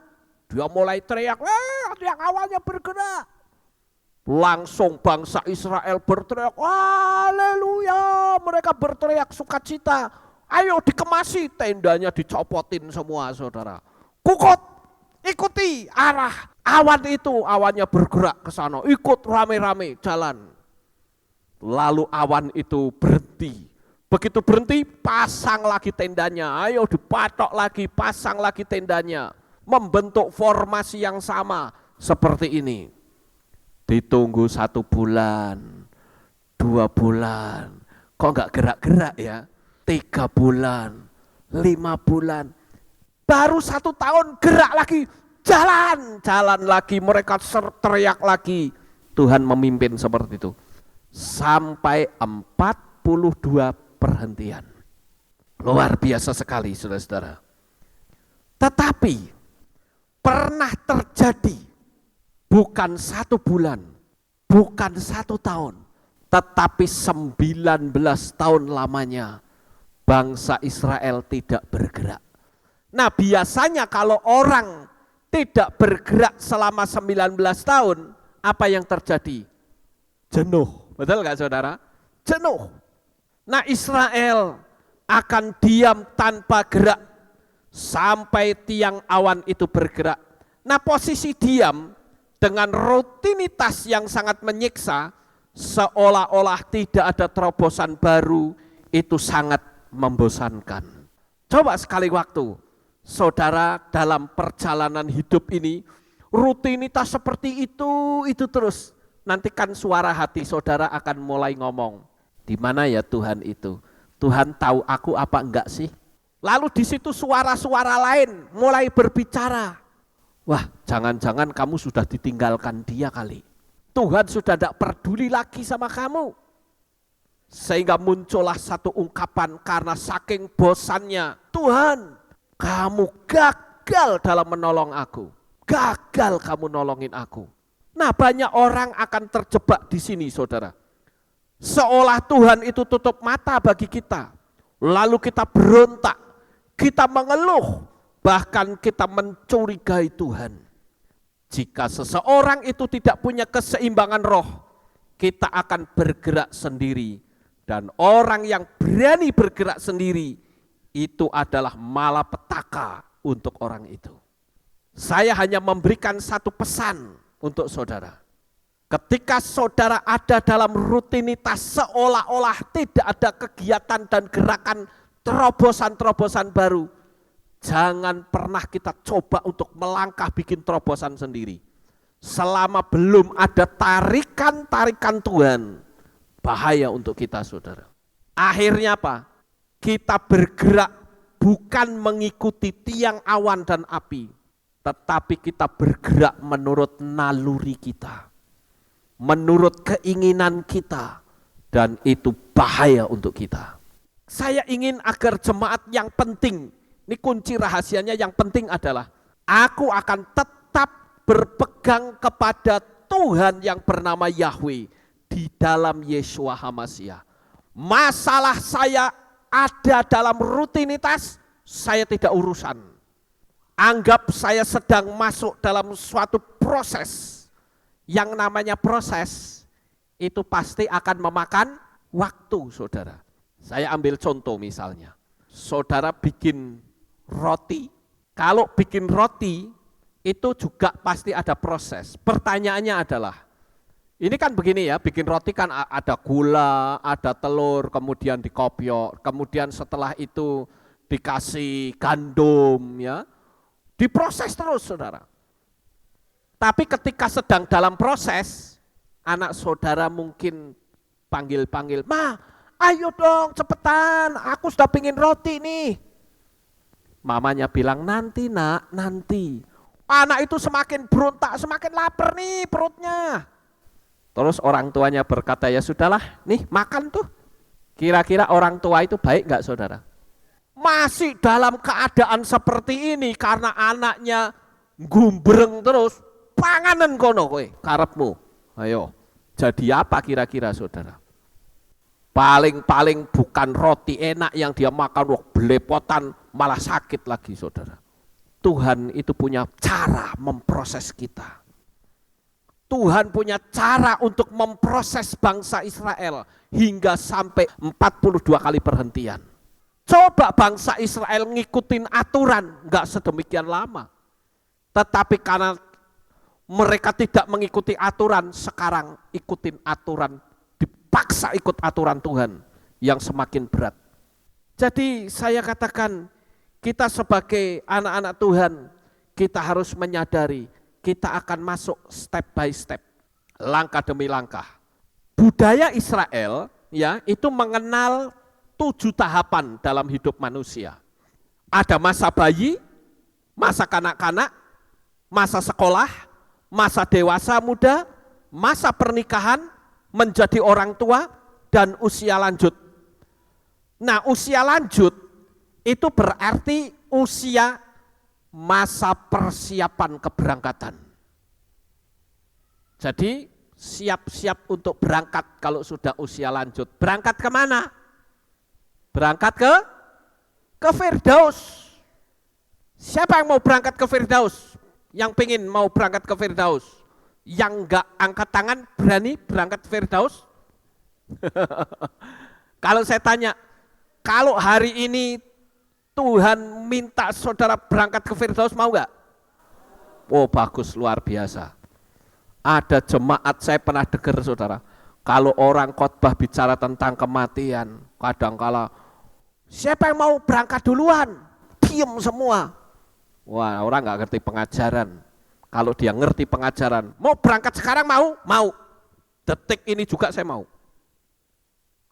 Dia mulai teriak, tiang awannya bergerak. Langsung bangsa Israel berteriak, haleluya. Mereka berteriak sukacita. Ayo dikemasi, tendanya dicopotin semua saudara. Kukut, ikuti arah awan itu. Awannya bergerak ke sana, ikut rame-rame jalan. Lalu awan itu berhenti. Begitu berhenti, pasang lagi tendanya. Ayo dipatok lagi, pasang lagi tendanya. Membentuk formasi yang sama seperti ini. Ditunggu 1 bulan, 2 bulan, kok enggak gerak-gerak ya? 3 bulan, 5 bulan, baru 1 tahun gerak lagi, jalan lagi, mereka teriak lagi, Tuhan memimpin seperti itu. Sampai 42 perhentian. Luar biasa sekali saudara-saudara. Tetapi pernah terjadi bukan 1 bulan, bukan 1 tahun, tetapi 19 tahun lamanya bangsa Israel tidak bergerak. Nah biasanya kalau orang tidak bergerak selama 19 tahun, apa yang terjadi? Jenuh, betul gak saudara? Jenuh. Nah Israel akan diam tanpa gerak sampai tiang awan itu bergerak. Nah posisi diam dengan rutinitas yang sangat menyiksa, seolah-olah tidak ada terobosan baru, itu sangat membosankan. Coba sekali waktu, saudara dalam perjalanan hidup ini, rutinitas seperti itu terus. Nanti kan suara hati saudara akan mulai ngomong, di mana ya Tuhan itu? Tuhan tahu aku apa enggak sih? Lalu di situ suara-suara lain mulai berbicara. Wah, jangan-jangan kamu sudah ditinggalkan dia kali. Tuhan sudah tidak peduli lagi sama kamu. Sehingga muncullah satu ungkapan karena saking bosannya, Tuhan, kamu gagal dalam menolong aku. Gagal kamu nolongin aku. Nah, banyak orang akan terjebak di sini, saudara. Seolah Tuhan itu tutup mata bagi kita. Lalu kita berontak, kita mengeluh, bahkan kita mencurigai Tuhan. Jika seseorang itu tidak punya keseimbangan roh, kita akan bergerak sendiri. Dan orang yang berani bergerak sendiri, itu adalah malapetaka untuk orang itu. Saya hanya memberikan satu pesan untuk saudara. Ketika saudara ada dalam rutinitas seolah-olah tidak ada kegiatan dan gerakan terobosan-terobosan baru, jangan pernah kita coba untuk melangkah bikin terobosan sendiri. Selama belum ada tarikan-tarikan Tuhan, bahaya untuk kita saudara. Akhirnya apa? Kita bergerak bukan mengikuti tiang awan dan api, tetapi kita bergerak menurut naluri kita, menurut keinginan kita, dan itu bahaya untuk kita. Saya ingin agar jemaat yang penting, ini kunci rahasianya yang penting adalah, aku akan tetap berpegang kepada Tuhan yang bernama Yahweh di dalam Yeshua HaMashiach. Masalah saya ada dalam rutinitas, saya tidak urusan. Anggap saya sedang masuk dalam suatu proses. Yang namanya proses, itu pasti akan memakan waktu saudara. Saya ambil contoh misalnya, saudara bikin roti. Kalau bikin roti, itu juga pasti ada proses. Pertanyaannya adalah, ini kan begini ya, bikin roti kan ada gula, ada telur, kemudian dikopiok, kemudian setelah itu dikasih gandum ya, diproses terus saudara. Tapi ketika sedang dalam proses, anak saudara mungkin panggil-panggil, "Ma, ayo dong cepetan, aku sudah pingin roti nih." Mamanya bilang, "Nanti nak, nanti." Anak itu semakin berontak, semakin lapar nih perutnya. Terus orang tuanya berkata, "Ya sudahlah, nih makan tuh." Kira-kira orang tua itu baik enggak saudara? Masih dalam keadaan seperti ini karena anaknya gumbreng terus, panganan kono kowe karepmu. Ayo, jadi apa kira-kira saudara? Paling-paling bukan roti enak yang dia makan, belepotan, malah sakit lagi saudara. Tuhan itu punya cara memproses kita. Tuhan punya cara untuk memproses bangsa Israel hingga sampai 42 kali perhentian. Coba bangsa Israel ngikutin aturan, enggak sedemikian lama. Tetapi karena mereka tidak mengikuti aturan, sekarang ikutin aturan, dipaksa ikut aturan Tuhan yang semakin berat. Jadi saya katakan, kita sebagai anak-anak Tuhan, kita harus menyadari, kita akan masuk step by step, langkah demi langkah. Budaya Israel ya itu mengenal 7 tahapan dalam hidup manusia. Ada masa bayi, masa kanak-kanak, masa sekolah, masa dewasa muda, masa pernikahan, menjadi orang tua, dan usia lanjut. Nah, usia lanjut itu berarti usia masa persiapan keberangkatan. Jadi siap-siap untuk berangkat kalau sudah usia lanjut. Berangkat kemana? Berangkat ke Firdaus. Siapa yang mau berangkat ke Firdaus? Yang pengen mau berangkat ke Firdaus? Yang enggak angkat tangan berani berangkat ke Firdaus? Kalau saya tanya, kalau hari ini Tuhan minta saudara berangkat ke Firdaus, mau enggak? Oh bagus, luar biasa. Ada jemaat saya pernah dengar saudara, kalau orang khotbah bicara tentang kematian, kadangkala siapa yang mau berangkat duluan? Diam semua. Wah, orang nggak ngerti pengajaran. Kalau dia ngerti pengajaran, mau berangkat sekarang mau? Mau. Detik ini juga saya mau.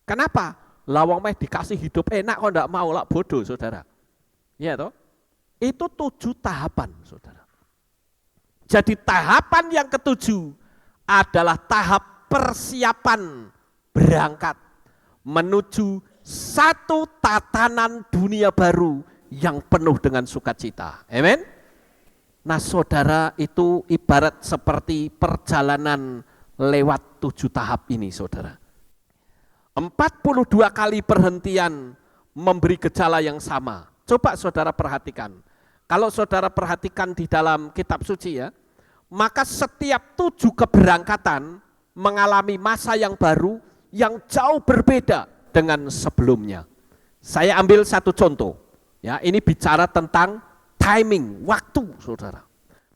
Kenapa? Lawang meh dikasih hidup enak kok enggak mau, lah bodoh saudara. Iya toh? Itu 7 tahapan saudara. Jadi tahapan yang ketujuh adalah tahap persiapan berangkat menuju satu tatanan dunia baru yang penuh dengan sukacita. Amin. Nah saudara, itu ibarat seperti perjalanan lewat 7 tahap ini saudara. 42 kali perhentian memberi gejala yang sama. Coba saudara perhatikan. Kalau saudara perhatikan di dalam kitab suci ya, maka setiap 7 keberangkatan mengalami masa yang baru yang jauh berbeda dengan sebelumnya. Saya ambil satu contoh. Ya, ini bicara tentang timing, waktu saudara.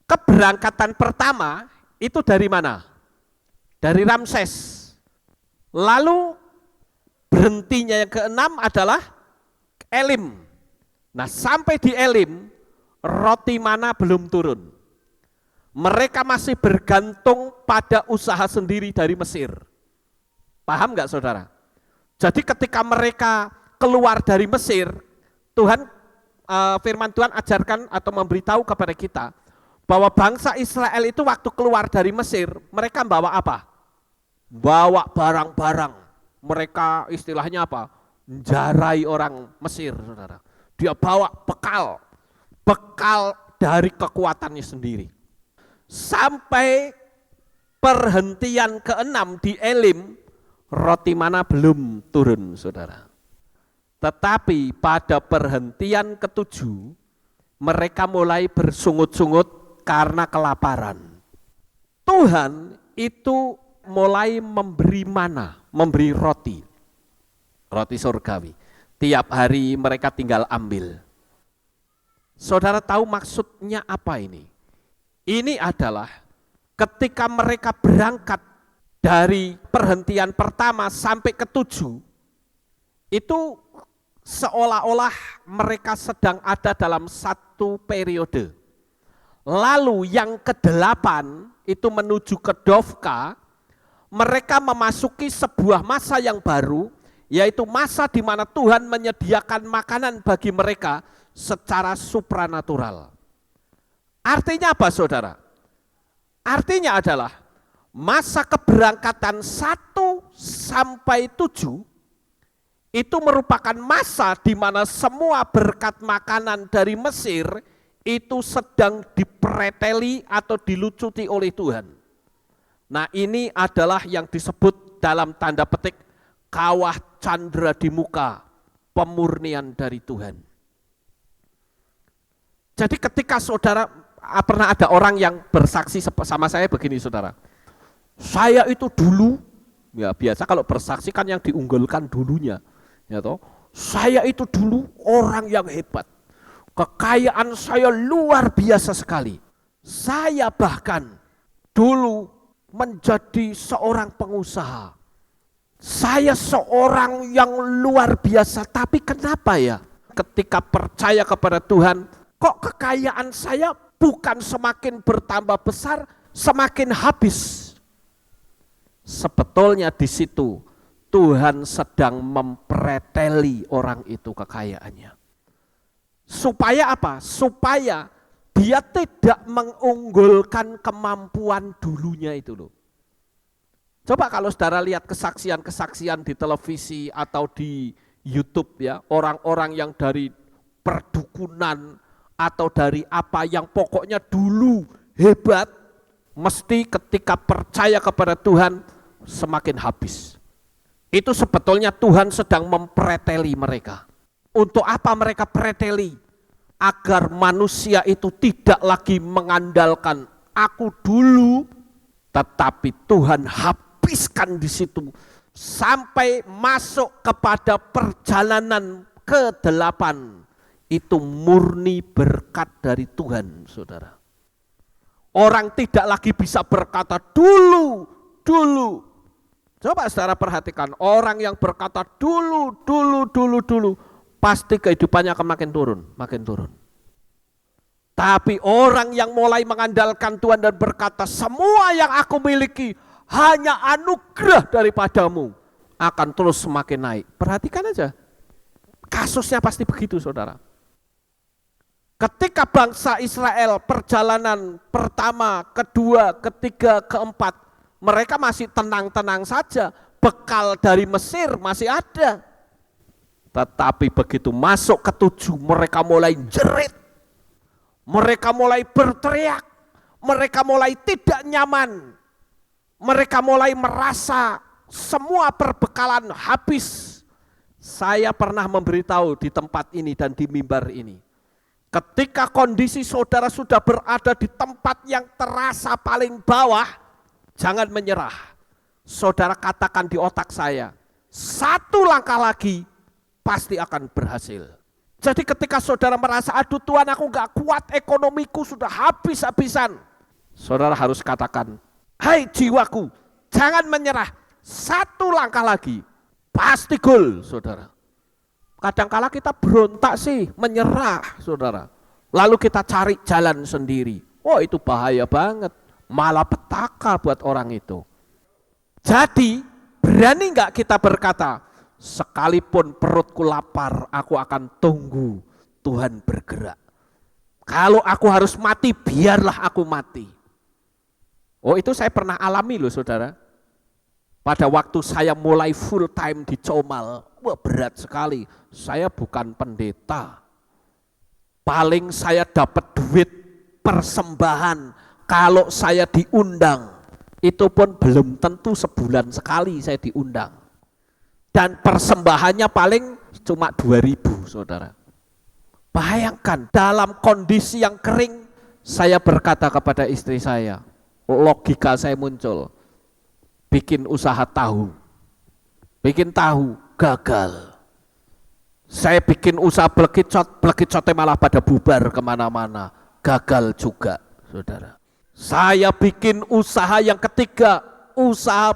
Keberangkatan pertama itu dari mana? Dari Ramses. Lalu berhentinya yang keenam adalah Elim. Nah sampai di Elim, roti mana belum turun. Mereka masih bergantung pada usaha sendiri dari Mesir. Paham nggak saudara? Jadi ketika mereka keluar dari Mesir, Tuhan, firman Tuhan ajarkan atau memberitahu kepada kita bahwa bangsa Israel itu waktu keluar dari Mesir, mereka bawa apa? Bawa barang-barang. Mereka istilahnya apa? Menjarai orang Mesir, saudara. Dia bawa bekal dari kekuatannya sendiri. Sampai perhentian keenam di Elim, roti mana belum turun, saudara. Tetapi pada perhentian ketujuh, mereka mulai bersungut-sungut karena kelaparan. Tuhan itu mulai memberi mana, memberi roti surgawi. Tiap hari mereka tinggal ambil. Saudara tahu maksudnya apa ini? Ini adalah ketika mereka berangkat dari perhentian pertama sampai ke-7, itu seolah-olah mereka sedang ada dalam satu periode. Lalu yang ke-8 itu menuju ke Dovka, mereka memasuki sebuah masa yang baru, yaitu masa di mana Tuhan menyediakan makanan bagi mereka secara supranatural. Artinya apa saudara? Artinya adalah masa keberangkatan 1 sampai 7 itu merupakan masa di mana semua berkat makanan dari Mesir itu sedang dipreteli atau dilucuti oleh Tuhan. Nah ini adalah yang disebut dalam tanda petik kawah candra di muka, pemurnian dari Tuhan. Jadi ketika saudara, pernah ada orang yang bersaksi sama saya begini saudara, saya itu dulu, ya biasa kalau bersaksi kan yang diunggulkan dulunya, ya toh, saya itu dulu orang yang hebat, kekayaan saya luar biasa sekali, saya bahkan dulu menjadi seorang pengusaha, saya seorang yang luar biasa, tapi kenapa ya ketika percaya kepada Tuhan, kok kekayaan saya bukan semakin bertambah besar, semakin habis. Sebetulnya di situ Tuhan sedang mempreteli orang itu kekayaannya. Supaya apa? Supaya dia tidak mengunggulkan kemampuan dulunya itu loh. Coba kalau saudara lihat kesaksian-kesaksian di televisi atau di YouTube ya, orang-orang yang dari perdukunan atau dari apa yang pokoknya dulu hebat, mesti ketika percaya kepada Tuhan semakin habis. Itu sebetulnya Tuhan sedang mempreteli mereka. Untuk apa mereka preteli? Agar manusia itu tidak lagi mengandalkan aku dulu, tetapi Tuhan habiskan di situ sampai masuk kepada perjalanan ke-8. Itu murni berkat dari Tuhan, saudara. Orang tidak lagi bisa berkata dulu. Coba saudara perhatikan, orang yang berkata dulu, pasti kehidupannya akan makin turun. Tapi orang yang mulai mengandalkan Tuhan dan berkata, semua yang aku miliki hanya anugerah daripadamu, akan terus semakin naik. Perhatikan aja, kasusnya pasti begitu, saudara. Ketika bangsa Israel perjalanan pertama, kedua, ketiga, keempat, mereka masih tenang-tenang saja, bekal dari Mesir masih ada. Tetapi begitu masuk ke-7, mereka mulai jerit, mereka mulai berteriak, mereka mulai tidak nyaman, mereka mulai merasa semua perbekalan habis. Saya pernah memberitahu di tempat ini dan di mimbar ini, ketika kondisi saudara sudah berada di tempat yang terasa paling bawah, jangan menyerah. Saudara katakan di otak saya, satu langkah lagi pasti akan berhasil. Jadi ketika saudara merasa, aduh Tuhan aku gak kuat, ekonomiku sudah habis-habisan, saudara harus katakan, hai jiwaku, jangan menyerah, satu langkah lagi, pasti gol, saudara. Kadangkala kita berontak sih, menyerah, saudara. Lalu kita cari jalan sendiri. Oh itu bahaya banget, malah petaka buat orang itu. Jadi berani nggak kita berkata, sekalipun perutku lapar, aku akan tunggu Tuhan bergerak. Kalau aku harus mati, biarlah aku mati. Oh itu saya pernah alami loh, saudara. Pada waktu saya mulai full time di Comal, wah berat sekali. Saya bukan pendeta. Paling saya dapat duit persembahan kalau saya diundang. Itu pun belum tentu sebulan sekali saya diundang. Dan persembahannya paling cuma 2.000, saudara. Bayangkan dalam kondisi yang kering, saya berkata kepada istri saya, logika saya muncul, bikin usaha tahu. Bikin tahu, gagal. Saya bikin usaha belekicotnya malah pada bubar kemana-mana. Gagal juga, saudara. Saya bikin usaha yang ketiga, usaha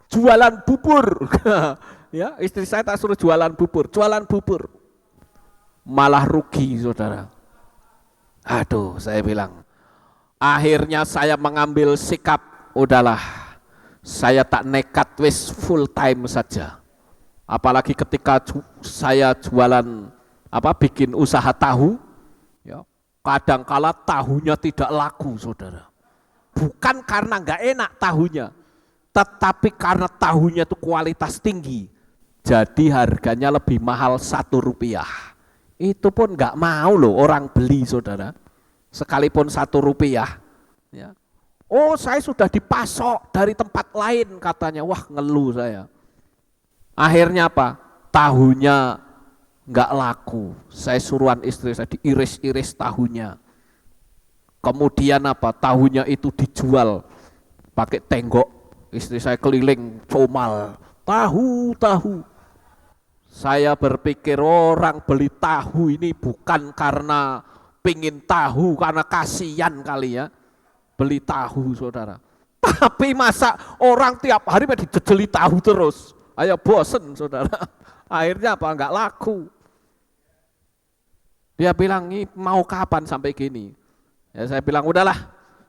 jualan bubur. Ya, istri saya tak suruh jualan bubur. Malah rugi, saudara. Aduh, saya bilang. Akhirnya saya mengambil sikap, udahlah, saya tak nekat, wis full time saja. Apalagi ketika saya jualan bikin usaha tahu, ya, kadangkala tahunya tidak laku, saudara. Bukan karena nggak enak tahunya, tetapi karena tahunya itu kualitas tinggi, jadi harganya lebih mahal Rp1. Itu pun nggak mau loh orang beli, saudara. Sekalipun Rp1, ya. Oh saya sudah dipasok dari tempat lain katanya, wah ngeluh saya. Akhirnya apa? Tahunya nggak laku. Saya suruhan istri saya diiris-iris tahunya. Kemudian apa? Tahunya itu dijual pakai tenggok. Istri saya keliling Comal, tahu. Saya berpikir orang beli tahu ini bukan karena pingin tahu, karena kasihan kali ya. Beli tahu, saudara. Tapi masa orang tiap hari dijejeli tahu terus. Ayo bosen, saudara. Akhirnya apa? Enggak laku. Dia bilang, ini mau kapan sampai gini? Ya saya bilang, udahlah.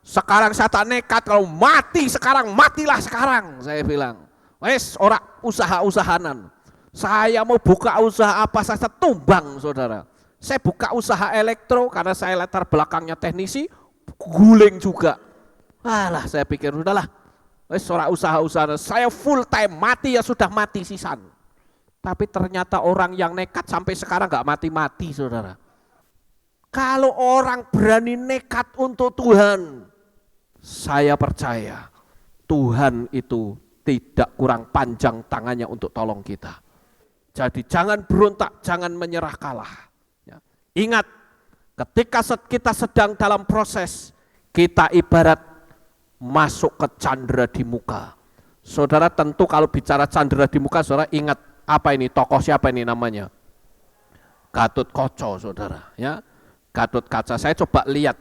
Sekarang saya tak nekat, kalau mati sekarang, matilah sekarang. Saya bilang, wes ora usaha-usahanan. Saya mau buka usaha apa saja tumbang, saudara. Saya buka usaha elektro karena saya latar belakangnya teknisi, guling juga. Alah, saya pikir udahlah, ora usaha-usaha, saya full time, mati ya sudah mati sisan. Tapi ternyata orang yang nekat sampai sekarang nggak mati-mati, saudara. Kalau orang berani nekat untuk Tuhan, saya percaya Tuhan itu tidak kurang panjang tangannya untuk tolong kita. Jadi jangan berontak, jangan menyerah kalah. Ya. Ingat, ketika kita sedang dalam proses, kita ibarat masuk ke candera di muka. Saudara tentu kalau bicara candera di muka, saudara ingat apa ini, tokoh siapa ini namanya? Gatotkaca, saudara. Ya, Gatotkaca. Saya coba lihat,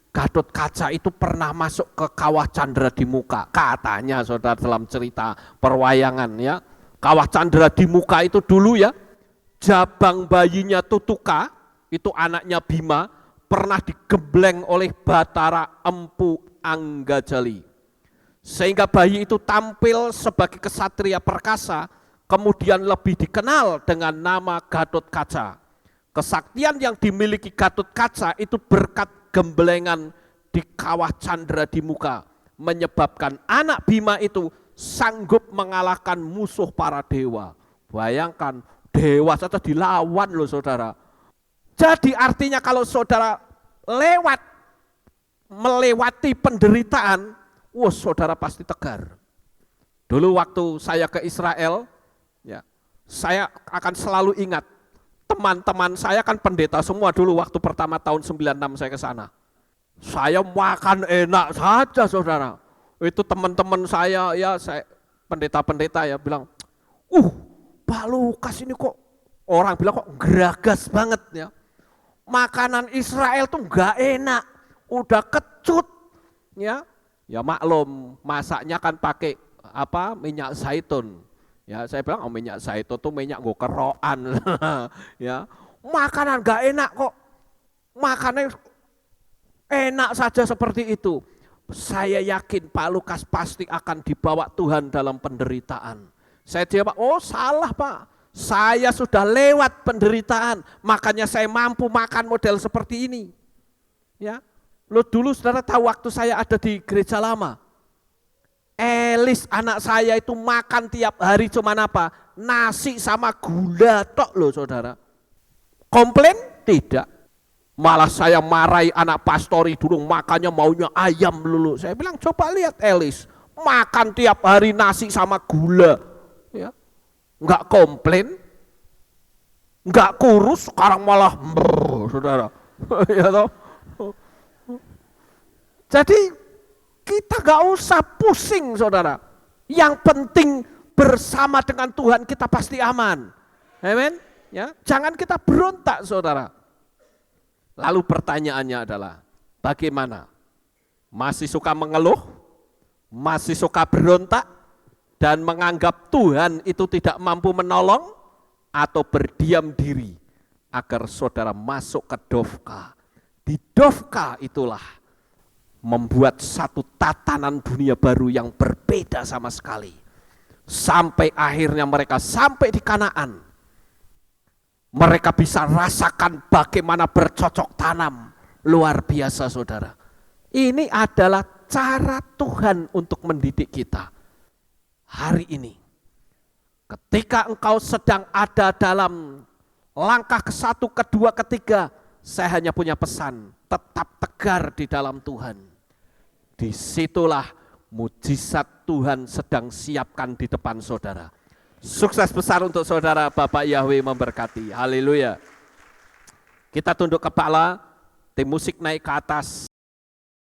Gatotkaca itu pernah masuk ke kawah candera di muka. Katanya, saudara, dalam cerita perwayangan, ya, kawah candera di muka itu dulu ya, jabang bayinya Tutuka, itu anaknya Bima, pernah digembleng oleh Batara Empu Anggajali. Sehingga bayi itu tampil sebagai kesatria perkasa, kemudian lebih dikenal dengan nama Gatotkaca. Kesaktian yang dimiliki Gatotkaca itu berkat gemblengan di kawah candera di muka, menyebabkan anak Bima itu sanggup mengalahkan musuh para dewa. Bayangkan, dewa saja dilawan loh saudara. Jadi artinya kalau saudara melewati penderitaan, wah saudara pasti tegar. Dulu waktu saya ke Israel, ya, saya akan selalu ingat, teman-teman saya kan pendeta semua dulu waktu pertama tahun 96 saya ke sana. Saya makan enak saja saudara. Itu teman-teman saya, ya saya pendeta-pendeta ya bilang, Pak Lukas ini kok, orang bilang kok geragas banget ya. Makanan Israel tuh nggak enak, udah kecut, ya maklum masaknya kan pakai minyak zaitun, ya saya bilang minyak zaitun tuh minyak gue kerokan, ya makanan nggak enak kok, makannya enak saja seperti itu. Saya yakin Pak Lukas pasti akan dibawa Tuhan dalam penderitaan. Saya jawab, salah Pak. Saya sudah lewat penderitaan, makanya saya mampu makan model seperti ini. Ya, lo dulu saudara tahu waktu saya ada di gereja lama, Elis anak saya itu makan tiap hari cuman apa? Nasi sama gula tok loh saudara. Komplain? Tidak. Malah saya marahi anak pastori dulu makannya maunya ayam lulu. Saya bilang coba lihat Elis, makan tiap hari nasi sama gula. Ya. Enggak komplain, enggak kurus, sekarang malah saudara. Ya toh. Jadi kita enggak usah pusing saudara. Yang penting bersama dengan Tuhan kita pasti aman. Amen. Ya, jangan kita berontak saudara. Lalu pertanyaannya adalah bagaimana? Masih suka mengeluh? Masih suka berontak? Dan menganggap Tuhan itu tidak mampu menolong, atau berdiam diri agar saudara masuk ke Dovka. Di Dovka itulah membuat satu tatanan dunia baru yang berbeda sama sekali. Sampai akhirnya mereka sampai di Kanaan. Mereka bisa rasakan bagaimana bercocok tanam. Luar biasa saudara. Ini adalah cara Tuhan untuk mendidik kita. Hari ini, ketika engkau sedang ada dalam langkah ke-1, ke-2, ke-3, saya hanya punya pesan, tetap tegar di dalam Tuhan. Disitulah mujizat Tuhan sedang siapkan di depan saudara. Sukses besar untuk saudara, Bapak Yahweh memberkati. Haleluya. Kita tunduk kepala, tim musik naik ke atas.